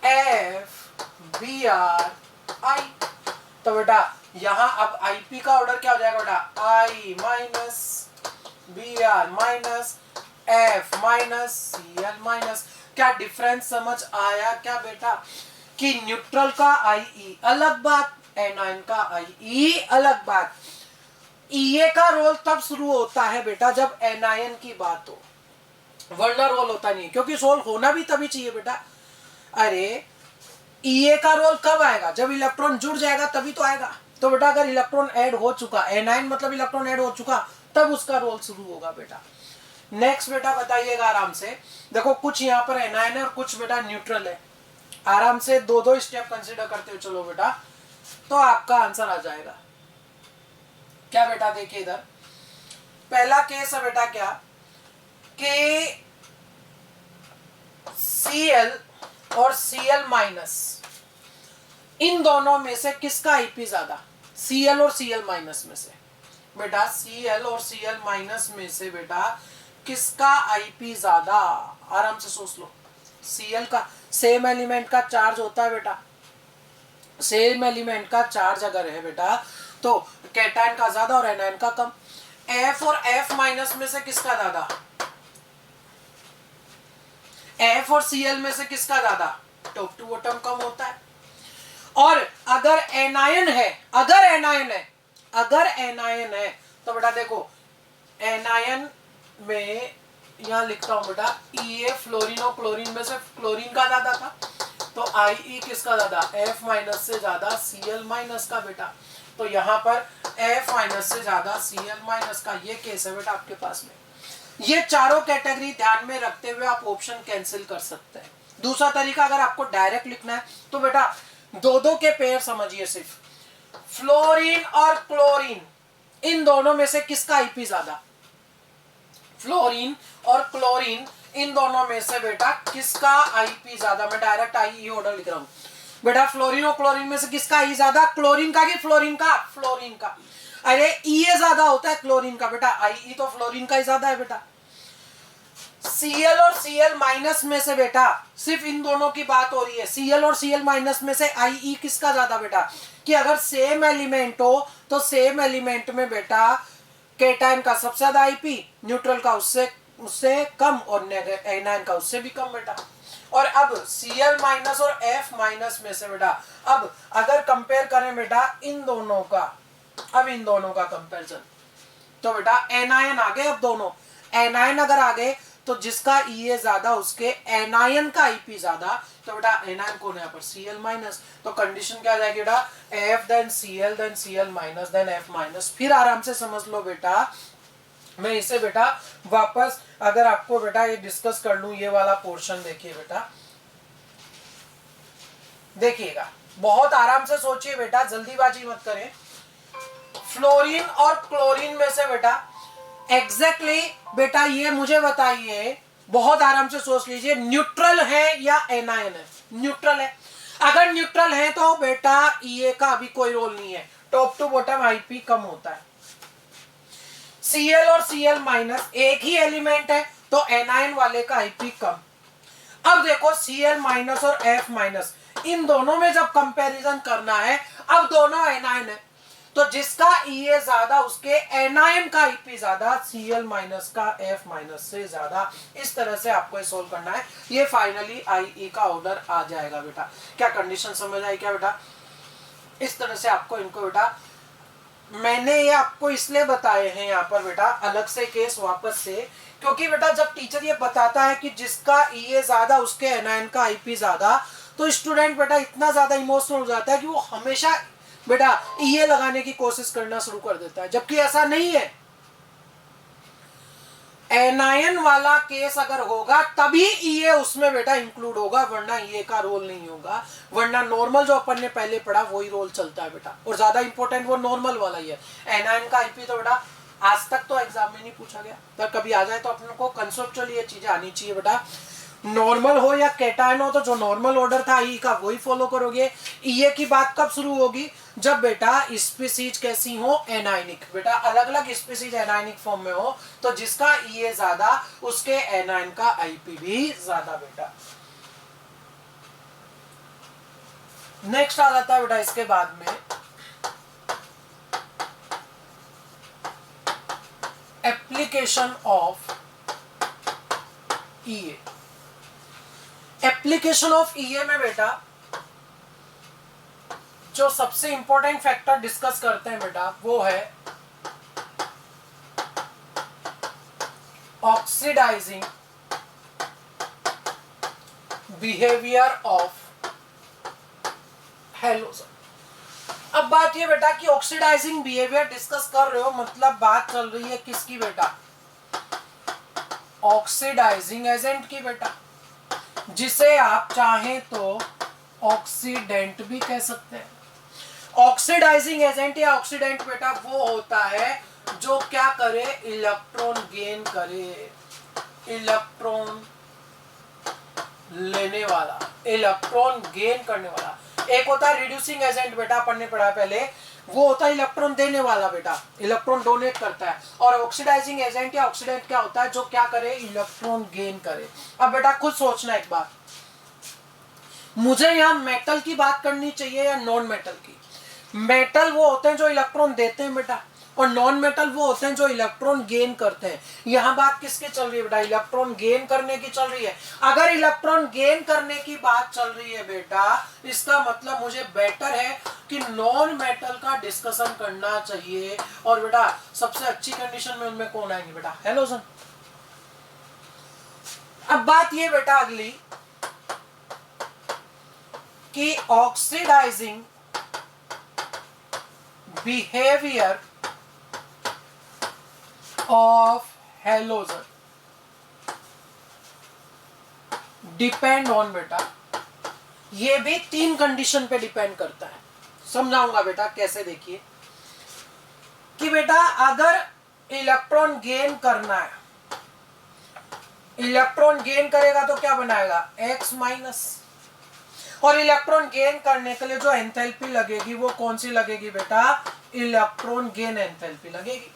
F Br I। तो बेटा यहां अब IP का ऑर्डर क्या हो जाएगा बेटा, I minus Br minus F minus Cl minus. क्या डिफरेंस समझ आया क्या बेटा, कि न्यूट्रल का IE अलग बात, एनायन का IE अलग बात। EA का रोल तब शुरू होता है बेटा जब एनायन की बात हो, वरना रोल होता नहीं, क्योंकि रोल होना भी तभी चाहिए बेटा। अरे EA का रोल कब आएगा, जब इलेक्ट्रॉन जुड़ जाएगा तभी तो आएगा। तो बेटा अगर इलेक्ट्रॉन ऐड हो चुका, एनायन मतलब इलेक्ट्रॉन ऐड हो चुका, तब उसका रोल शुरू होगा बेटा। नेक्स्ट बेटा बताइएगा आराम से, देखो कुछ यहाँ पर एनायन है और कुछ बेटा न्यूट्रल है। आराम से दो दो स्टेप कंसीडर करते हुए चलो बेटा, तो आपका आंसर आ जाएगा। क्या बेटा देखिए इधर, पहला केस है बेटा क्या कि Cl और Cl माइनस, इन दोनों में से किसका IP ज्यादा, Cl और Cl माइनस में से बेटा, Cl और Cl माइनस में से बेटा किसका IP ज्यादा, आराम से सोच लो। Cl का सेम एलिमेंट का चार्ज होता है बेटा, सेम एलिमेंट का चार्ज अगर है बेटा तो कैटायन का ज्यादा और एनायन का कम। F और F माइनस में से किसका ज्यादा, F और Cl में से किसका ज्यादा, टॉप टू बॉटम कम होता है। और अगर एनायन है, अगर एनायन है तो बेटा देखो एनायन में यहां लिखता हूं बेटा EA फ्लोरीन और क्लोरीन में से क्लोरीन का ज्यादा था, तो IE किसका ज्यादा, F माइनस से ज्यादा Cl माइनस का बेटा। तो यहाँ पर F माइनस से ज्यादा Cl माइनस का ये केस है बेटा आपके पास में। ये चारों कैटेगरी ध्यान में रखते हुए आप ऑप्शन कैंसिल कर सकते हैं। दूसरा तरीका अगर आपको डायरेक्ट लिखना है तो बेटा दो दो के पेयर समझिए, सिर्फ फ्लोरीन और क्लोरीन, इन दोनों में से किसका IP ज्यादा, फ्लोरीन और क्लोरीन इन दोनों में से बेटा किसका IP ज्यादा। मैं डायरेक्ट IE ऑर्डर लिख रहा हूं बेटा, फ्लोरीन और क्लोरीन में से किसका I ज्यादा, क्लोरीन का कि फ्लोरीन का, फ्लोरीन का। अरे EA ज्यादा होता है क्लोरीन का बेटा, IE तो फ्लोरीन का ही ज्यादा है बेटा। Cl और Cl माइनस में से बेटा सिर्फ इन दोनों की बात हो रही है, Cl और Cl माइनस में से IE किसका ज्यादा बेटा, कि अगर सेम एलिमेंट हो तो सेम एलिमेंट में बेटा केटायन का सबसे ज्यादा आईपी, न्यूट्रल का उससे उससे कम और एनायन का उससे भी कम बेटा। और अब Cl माइनस और F माइनस में से बेटा अब अगर कंपेयर करें बेटा इन दोनों का, अब इन दोनों का कंपैरिजन, तो बेटा एनायन आ गए। अब दोनों एनायन अगर आ गए तो जिसका Ea ज्यादा उसके एनायन का Ip ज्यादा, तो बेटा एनायन कौन है यहाँ पर Cl माइनस। तो कंडीशन क्या आ जाएगी बेटा F then Cl minus then F minus. फिर आराम से समझ लो बेटा, मैं इसे बेटा वापस अगर आपको बेटा ये डिस्कस कर लूं, ये वाला पोर्शन देखिए बेटा, देखिएगा बहुत आराम से सोचिए बेटा, जल्दीबाजी मत करें। फ्लोरीन और क्लोरीन में से बेटा एग्जैक्टली बेटा ये मुझे बताइए, बहुत आराम से सोच लीजिए, न्यूट्रल है या एनायन है? न्यूट्रल है। अगर न्यूट्रल है तो बेटा Ea का अभी कोई रोल नहीं है, टॉप टू बॉटम आईपी कम होता है। Cl और Cl माइनस एक ही एलिमेंट है तो एनायन वाले का आईपी कम। अब देखो Cl माइनस और F माइनस, इन दोनों में जब कंपैरिजन करना है, अब दोनों एनायन है तो जिसका Ea ज्यादा उसके एनायन का Ip ज्यादा, Cl माइनस का F माइनस से ज्यादा। इस तरह से आपको सोल्व करना है, ये फाइनली Ie का ऑर्डर आ जाएगा बेटा। क्या कंडीशन समझ आई क्या बेटा? इस तरह से आपको इनको बेटा, मैंने ये आपको इसलिए बताए हैं यहाँ पर बेटा अलग से केस वापस से, क्योंकि बेटा जब टीचर ये बताता है कि जिसका Ea ज्यादा उसके एनायन का Ip ज्यादा, तो स्टूडेंट बेटा इतना ज्यादा इमोशनल हो जाता है कि वो हमेशा बेटा Ea लगाने की कोशिश करना शुरू कर देता है, जबकि ऐसा नहीं है। एनायन वाला केस अगर होगा तभी Ea उसमें बेटा इंक्लूड होगा, वरना Ea का रोल नहीं होगा। वरना नॉर्मल जो अपन ने पहले पढ़ा वही रोल चलता है बेटा, और ज्यादा इंपॉर्टेंट वो नॉर्मल वाला ही है। एनायन का Ip तो बेटा आज तक तो एग्जाम में नहीं पूछा गया, तो कभी आ जाए तो अपन को कंसेप्चुअली ये चीजें आनी चाहिए बेटा। नॉर्मल हो या केटायन हो तो जो नॉर्मल ऑर्डर था Ie का वही फॉलो करोगे। Ea की बात कब शुरू होगी? जब बेटा स्पीसीज कैसी हो? एनायनिक। बेटा अलग अलग स्पीसीज एनायनिक फॉर्म में हो तो जिसका Ea ज्यादा उसके एनायन का Ip भी ज्यादा बेटा। नेक्स्ट आ जाता है बेटा इसके बाद में application of Ea। Application of Ea में बेटा जो सबसे इंपॉर्टेंट फैक्टर डिस्कस करते हैं बेटा वो है ऑक्सीडाइजिंग बिहेवियर ऑफ हेलोजन। अब बात ये बेटा कि ऑक्सीडाइजिंग बिहेवियर डिस्कस कर रहे हो, मतलब बात चल रही है किसकी बेटा? ऑक्सीडाइजिंग एजेंट की बेटा, जिसे आप चाहें तो ऑक्सीडेंट भी कह सकते हैं। ऑक्सीडाइजिंग एजेंट या ऑक्सीडेंट बेटा वो होता है जो क्या करे? इलेक्ट्रॉन गेन करे, इलेक्ट्रॉन लेने वाला, इलेक्ट्रॉन गेन करने वाला। एक होता है रिड्यूसिंग एजेंट बेटा, अपन ने पढ़ा पहले, वो होता है इलेक्ट्रॉन देने वाला बेटा, इलेक्ट्रॉन डोनेट करता है। और ऑक्सीडाइजिंग एजेंट या ऑक्सीडेंट क्या होता है? जो क्या करे? इलेक्ट्रॉन गेन करे। अब बेटा खुद सोचना एक बात, मुझे यहाँ मेटल की बात करनी चाहिए या नॉन मेटल की? मेटल वो होते हैं जो इलेक्ट्रॉन देते हैं बेटा, और नॉन मेटल वो होते हैं जो इलेक्ट्रॉन गेन करते हैं। यहाँ बात किसकी चल रही है बेटा? इलेक्ट्रॉन गेन करने की चल रही है। अगर इलेक्ट्रॉन गेन करने की बात चल रही है बेटा, इसका मतलब मुझे बेटर है कि नॉन मेटल का डिस्कशन करना चाहिए। और बेटा सबसे अच्छी कंडीशन में उनमें कौन आएंगे बेटा? हेलोजन। अब बात ये बेटा अगली कि oxidising behaviour of halogen depend on बेटा, ये भी 3 कंडीशन पे डिपेंड करता है। समझाऊंगा बेटा कैसे, देखिए कि बेटा अगर इलेक्ट्रॉन गेन करना है, इलेक्ट्रॉन गेन करेगा तो क्या बनाएगा? X minus. और इलेक्ट्रॉन गेन करने के लिए जो एंथैल्पी लगेगी वो कौन सी लगेगी बेटा? इलेक्ट्रॉन गेन एंथैल्पी लगेगी।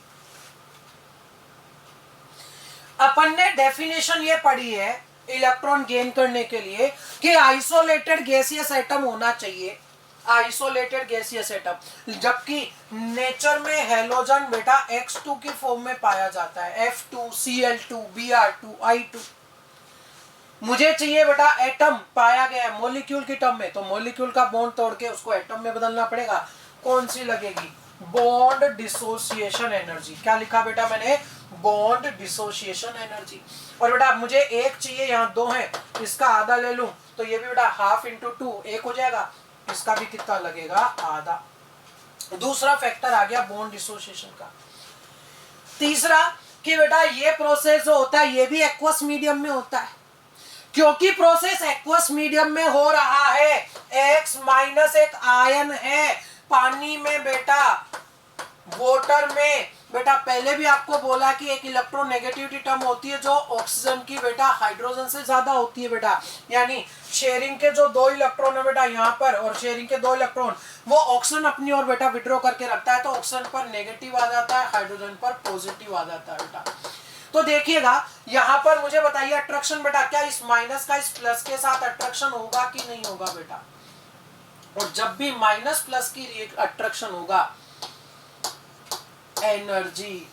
अपन ने डेफिनेशन ये पढ़ी है इलेक्ट्रॉन गेन करने के लिए कि आइसोलेटेड गैसियस एटम होना चाहिए, आइसोलेटेड गैसियस एटम, जबकि नेचर में हैलोजन बेटा X2 की फॉर्म में पाया जाता है, F2 Cl2 Br2 I2। मुझे चाहिए बेटा एटम पाया गया है मॉलिक्यूल की टर्म में, तो मॉलिक्यूल का बॉन्ड तोड़ के उसको एटम में बदलना पड़ेगा। कौन सी लगेगी? Bond dissociation energy. क्या लिखा बेटा मैंने? Bond dissociation energy. और बेटा मुझे एक चाहिए, यहाँ दो है, इसका आधा ले लूं तो ये भी बेटा हाफ इंटू टू एक हो जाएगा, इसका भी कितना लगेगा? आधा। दूसरा फैक्टर आ गया बॉन्ड डिसोसिएशन का। तीसरा कि बेटा ये प्रोसेस जो होता है ये भी एक्वस मीडियम में होता है, क्योंकि प्रोसेस एक्वस मीडियम में हो रहा है। X माइनस एक आयन है पानी में बेटा, वाटर में बेटा। पहले भी आपको बोला कि एक इलेक्ट्रोनेगेटिविटी टर्म होती है जो ऑक्सीजन की बेटा हाइड्रोजन से ज्यादा होती है बेटा, यानी शेयरिंग के जो दो इलेक्ट्रॉन है बेटा यहाँ पर, और शेयरिंग के दो इलेक्ट्रॉन वो ऑक्सीजन अपनी ओर बेटा विड्रॉ करके रखता है, तो ऑक्सीजन पर नेगेटिव आ जाता है, हाइड्रोजन पर पॉजिटिव आ जाता है बेटा। तो देखिएगा यहाँ पर मुझे बताइए अट्रैक्शन बेटा, क्या इस माइनस का इस प्लस के साथ अट्रैक्शन होगा कि नहीं होगा बेटा? और जब भी माइनस प्लस की अट्रैक्शन होगा एनर्जी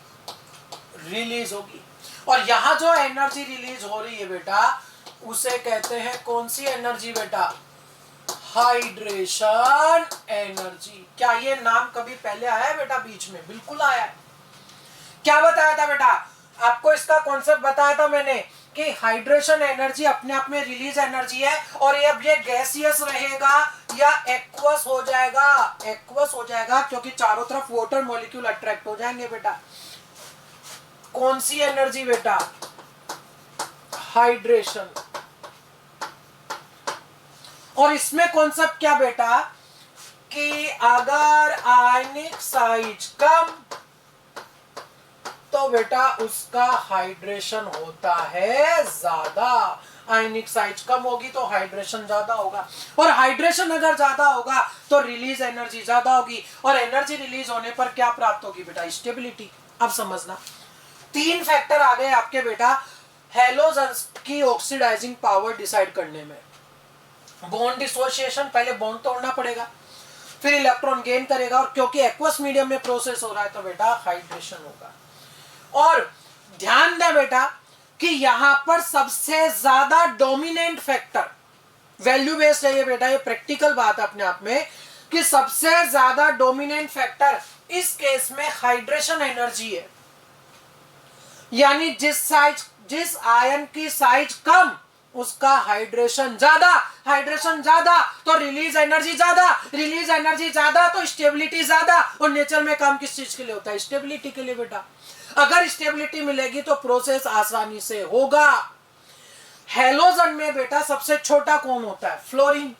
रिलीज होगी, और यहां जो एनर्जी रिलीज हो रही है बेटा उसे कहते हैं कौन सी एनर्जी बेटा? Hydration energy. क्या ये नाम कभी पहले आया है बेटा बीच में? बिल्कुल आया है। क्या बताया था बेटा आपको? इसका कॉन्सेप्ट बताया था मैंने कि हाइड्रेशन एनर्जी अपने आप में रिलीज एनर्जी है, और ये अब ये गैसियस रहेगा या एक्वस हो जाएगा? एक्वस हो जाएगा, क्योंकि चारों तरफ वाटर मॉलिक्यूल अट्रैक्ट हो जाएंगे बेटा। कौन सी एनर्जी बेटा? हाइड्रेशन। और इसमें कॉन्सेप्ट क्या बेटा कि अगर आयनिक साइज कम तो बेटा उसका हाइड्रेशन होता है ज्यादा। आयनिक साइज कम होगी तो हाइड्रेशन ज्यादा होगा, और हाइड्रेशन अगर ज्यादा होगा तो रिलीज एनर्जी ज्यादा होगी, और एनर्जी रिलीज होने पर क्या प्राप्त होगी बेटा? स्टेबिलिटी। अब समझना, तीन फैक्टर आ गए आपके बेटा हैलोजन्स की ऑक्सीडाइजिंग पावर डिसाइड करने में। बॉन्ड डिसोसिएशन, पहले बॉन्ड तोड़ना पड़ेगा, फिर इलेक्ट्रॉन गेन करेगा, और क्योंकि एक्वस मीडियम में प्रोसेस हो रहा है तो बेटा हाइड्रेशन होगा। और ध्यान दें बेटा कि यहां पर सबसे ज्यादा डोमिनेंट फैक्टर, वैल्यू बेस्ड है ये बेटा, ये प्रैक्टिकल बात है अपने आप में, कि सबसे ज्यादा डोमिनेंट फैक्टर इस केस में हाइड्रेशन एनर्जी है। यानी जिस आयन की साइज कम उसका हाइड्रेशन ज्यादा, हाइड्रेशन ज्यादा तो रिलीज एनर्जी ज्यादा, रिलीज एनर्जी ज्यादा तो स्टेबिलिटी ज्यादा। और नेचर में काम किस चीज के लिए होता है? स्टेबिलिटी के लिए बेटा। अगर स्टेबिलिटी मिलेगी तो प्रोसेस आसानी से होगा। हैलोजन में बेटा सबसे छोटा कौन होता है? फ्लोरीन।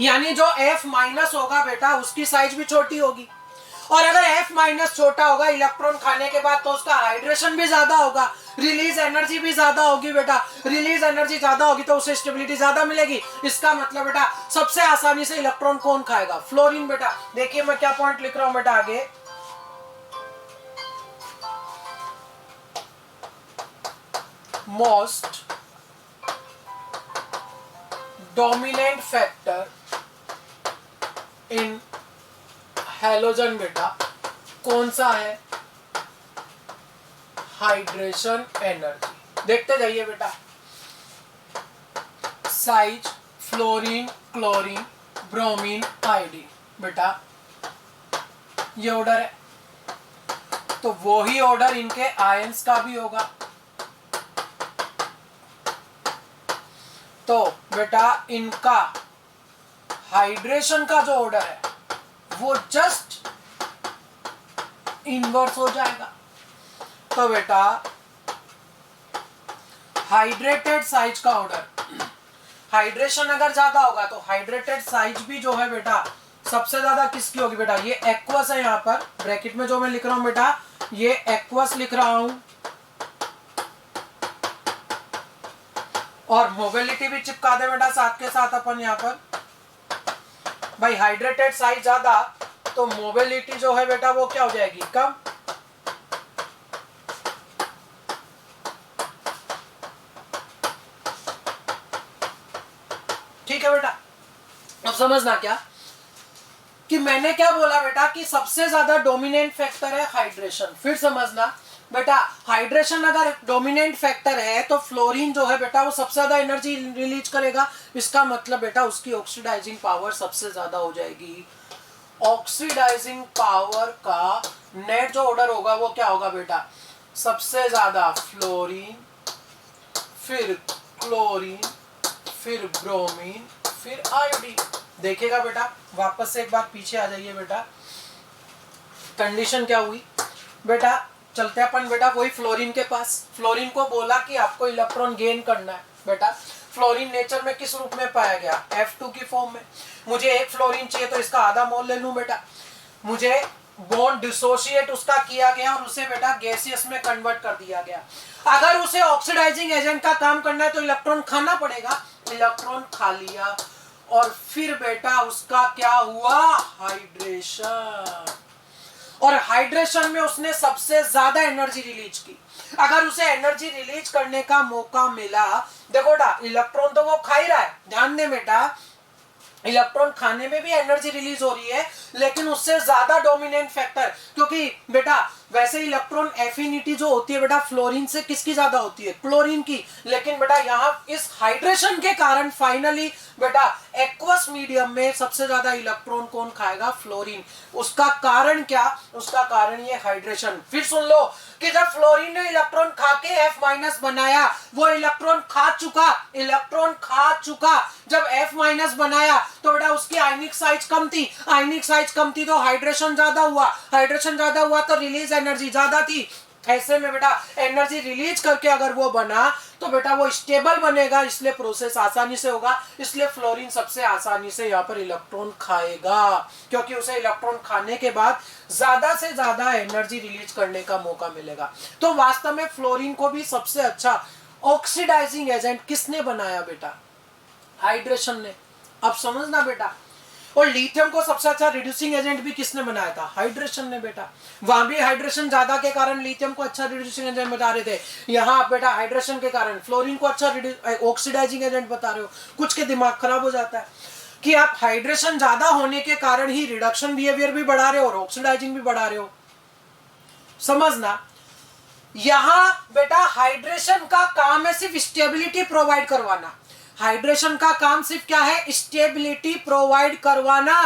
यानी जो F माइनस होगा बेटा उसकी साइज भी छोटी होगी, और अगर F माइनस छोटा होगा इलेक्ट्रॉन खाने के बाद तो उसका हाइड्रेशन भी ज्यादा होगा, रिलीज एनर्जी भी ज्यादा होगी बेटा। रिलीज एनर्जी ज्यादा होगी तो उसे स्टेबिलिटी ज्यादा मिलेगी। इसका मतलब बेटा सबसे आसानी से इलेक्ट्रॉन कौन खाएगा? फ्लोरीन बेटा। देखिए मैं क्या पॉइंट लिख रहा हूं बेटा आगे, most dominant factor in halogen बेटा कौन सा है? Hydration energy. देखते जाइए बेटा, size fluorine, chlorine, bromine, iodine बेटा ये ऑर्डर है, तो वो ही ऑर्डर इनके आयंस का भी होगा। तो बेटा इनका हाइड्रेशन का जो ऑर्डर है वो जस्ट इनवर्स हो जाएगा। तो बेटा हाइड्रेटेड साइज का ऑर्डर, हाइड्रेशन अगर ज्यादा होगा तो हाइड्रेटेड साइज भी जो है बेटा सबसे ज्यादा किसकी होगी बेटा? ये एक्वस है, यहाँ पर ब्रैकेट में जो मैं लिख रहा हूं बेटा ये एक्वस लिख रहा हूं, और मोबिलिटी भी चिपका दे बेटा साथ के साथ अपन यहाँ पर। भाई हाइड्रेटेड साइज ज्यादा तो मोबिलिटी जो है बेटा वो क्या हो जाएगी? कम। ठीक है बेटा। अब समझना क्या कि मैंने क्या बोला बेटा कि सबसे ज्यादा डोमिनेंट फैक्टर है हाइड्रेशन। फिर समझना बेटा, हाइड्रेशन अगर डोमिनेंट फैक्टर है तो फ्लोरीन जो है बेटा वो सबसे ज्यादा एनर्जी रिलीज करेगा। इसका मतलब बेटा उसकी ऑक्सीडाइजिंग पावर सबसे ज्यादा हो जाएगी। ऑक्सीडाइजिंग पावर का नेट जो ऑर्डर होगा वो क्या होगा बेटा, सबसे ज्यादा फ्लोरीन, फिर क्लोरीन, फिर ब्रोमीन, फिर आयोडीन। देखिएगा बेटा, वापस से एक बार पीछे आ जाइए बेटा। कंडीशन क्या हुई बेटा, चलते अपन बेटा वही फ्लोरीन के पास। फ्लोरीन को बोला कि आपको इलेक्ट्रॉन गेन करना है बेटा। फ्लोरीन नेचर में किस रूप में पाया गया, F2 की फॉर्म में। मुझे एक फ्लोरीन चाहिए तो इसका आधा मोल ले लूं बेटा। मुझे बॉन्ड डिसोशिएट उसका किया गया और उसे बेटा गैसियस में कन्वर्ट कर दिया गया। अगर उसे ऑक्सीडाइजिंग एजेंट का काम करना है तो इलेक्ट्रॉन खाना पड़ेगा। इलेक्ट्रॉन खा लिया और फिर बेटा उसका क्या हुआ, हाइड्रेशन। और हाइड्रेशन में उसने सबसे ज्यादा एनर्जी रिलीज की। अगर उसे एनर्जी रिलीज करने का मौका मिला, देखो बेटा इलेक्ट्रॉन तो वो खा ही रहा है, ध्यान दे बेटा, इलेक्ट्रॉन खाने में भी एनर्जी रिलीज हो रही है, लेकिन उससे ज्यादा डोमिनेंट फैक्टर, क्योंकि बेटा वैसे इलेक्ट्रॉन एफिनिटी जो होती है बेटा फ्लोरीन से किसकी ज्यादा होती है, क्लोरीन की। लेकिन बेटा यहाँ इस हाइड्रेशन के कारण फाइनली बेटा एक्वस मीडियम में सबसे ज्यादा इलेक्ट्रॉन कौन खाएगा, फ्लोरीन। उसका कारण क्या, उसका कारण ये हाइड्रेशन। फिर सुन लो कि जब फ्लोरीन ने इलेक्ट्रॉन खा के F- बनाया, वो इलेक्ट्रॉन खा चुका, इलेक्ट्रॉन खा चुका। जब F- बनाया तो बेटा उसकी आयनिक साइज कम थी, आयनिक साइज कम थी तो हाइड्रेशन ज्यादा हुआ, हाइड्रेशन ज्यादा हुआ तो रिलीज एनर्जी ज्यादा थी। ऐसे में बेटा एनर्जी रिलीज करके अगर वो बना तो बेटा वो स्टेबल बनेगा, इसलिए प्रोसेस आसानी से होगा। इसलिए फ्लोरीन सबसे आसानी से यहाँ पर इलेक्ट्रॉन खाएगा, क्योंकि उसे इलेक्ट्रॉन खाने के बाद ज्यादा से ज्यादा एनर्जी रिलीज करने का मौका मिलेगा। तो वास्तव में फ्लोरीन को भी सबसे अच्छा ऑक्सीडाइजिंग एजेंट किसने बनाया बेटा, हाइड्रेशन ने। अब समझना बेटा, और लिथियम को सबसे अच्छा रिड्यूसिंग एजेंट भी किसने बनाया था, हाइड्रेशन ने बेटा। वहां भी हाइड्रेशन ज्यादा के कारण लिथियम को अच्छा रिड्यूसिंग एजेंट बता रहे थे, यहाँ आप बेटा हाइड्रेशन के कारण फ्लोरीन को अच्छा ऑक्सीडाइजिंग एजेंट बता रहे हो। कुछ के दिमाग खराब हो जाता है कि आप हाइड्रेशन ज्यादा होने के कारण ही रिडक्शन बिहेवियर भी बढ़ा रहे हो और ऑक्सीडाइजिंग भी बढ़ा रहे हो। समझना, यहां बेटा हाइड्रेशन का काम है सिर्फ स्टेबिलिटी प्रोवाइड करवाना। हाइड्रेशन का काम सिर्फ क्या है, स्टेबिलिटी प्रोवाइड करवाना।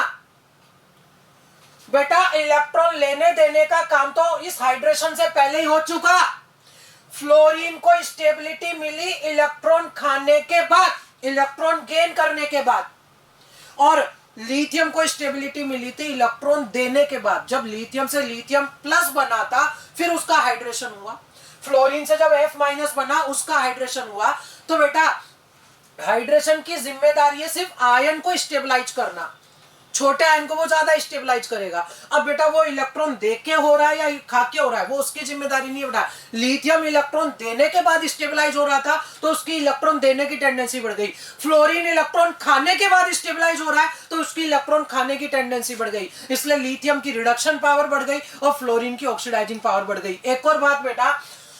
बेटा इलेक्ट्रॉन लेने देने का काम तो इस हाइड्रेशन से पहले ही हो चुका। फ्लोरीन को स्टेबिलिटी मिली इलेक्ट्रॉन खाने के बाद, इलेक्ट्रॉन गेन करने के बाद, और लिथियम को स्टेबिलिटी मिली थी इलेक्ट्रॉन देने के बाद। जब लिथियम से लिथियम प्लस बना था फिर उसका हाइड्रेशन हुआ। फ्लोरीन से जब F- बना उसका हाइड्रेशन हुआ। तो बेटा हाइड्रेशन की जिम्मेदारी है सिर्फ आयन को स्टेबलाइज करना, छोटे आयन को वो ज्यादा स्टेबलाइज करेगा। अब बेटा वो इलेक्ट्रॉन दे के हो रहा है या खा के हो रहा है वो उसकी जिम्मेदारी नहीं है बेटा। लिथियम इलेक्ट्रॉन देने के बाद स्टेबलाइज हो रहा था तो उसकी इलेक्ट्रॉन देने की टेंडेंसी बढ़ गई। फ्लोरीन इलेक्ट्रॉन खाने के बाद स्टेबलाइज हो रहा है तो उसकी इलेक्ट्रॉन खाने की टेंडेंसी बढ़ गई, इसलिए लिथियम की रिडक्शन पावर बढ़ गई और फ्लोरीन की ऑक्सीडाइजिंग पावर बढ़ गई। एक और बात बेटा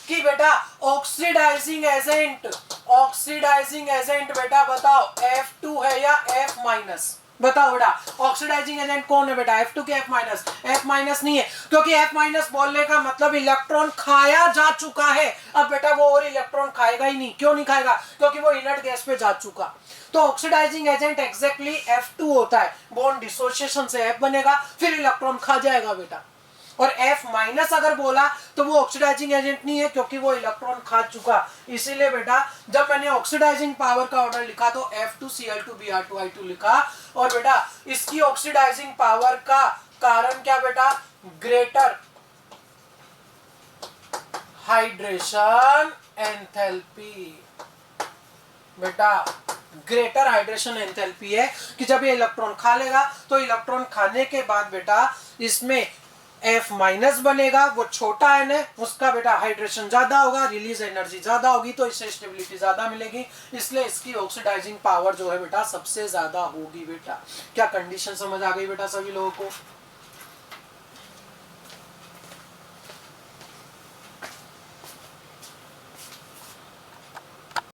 कि बेटा ऑक्सीडाइजिंग एजेंट, ऑक्सीडाइजिंग एजेंट बेटा बताओ F2 है या F-, बताओ बेटा ऑक्सीडाइजिंग एजेंट कौन है बेटा, F2 के F-? F- नहीं है, क्योंकि F- बोलने का मतलब इलेक्ट्रॉन खाया जा चुका है। अब बेटा वो और इलेक्ट्रॉन खाएगा ही नहीं। क्यों नहीं खाएगा, क्योंकि वो इनर्ट गैस पे जा चुका। तो ऑक्सीडाइजिंग एजेंट एग्जैक्टली F2 होता है, बॉन्ड डिसोसिएशन से F बनेगा फिर इलेक्ट्रॉन खा जाएगा बेटा। और F- अगर बोला तो वो ऑक्सीडाइजिंग एजेंट नहीं है, क्योंकि वो इलेक्ट्रॉन खा चुका। इसीलिए बेटा जब मैंने ऑक्सीडाइजिंग पावर का ऑर्डर लिखा तो F2Cl2Br2I2 लिखा। और बेटा इसकी ऑक्सीडाइजिंग पावर का कारण क्या बेटा, ग्रेटर हाइड्रेशन एंथैल्पी। बेटा ग्रेटर हाइड्रेशन एंथैल्पी है कि जब ये इलेक्ट्रॉन खा लेगा तो इलेक्ट्रॉन खाने के बाद बेटा इसमें F- बनेगा, वो छोटा आयन है, उसका बेटा हाइड्रेशन ज्यादा होगा, रिलीज एनर्जी ज्यादा होगी तो इससे स्टेबिलिटी ज्यादा मिलेगी, इसलिए इसकी ऑक्सीडाइजिंग पावर जो है बेटा सबसे ज्यादा होगी बेटा। क्या कंडीशन समझ आ गई बेटा सभी लोगों को?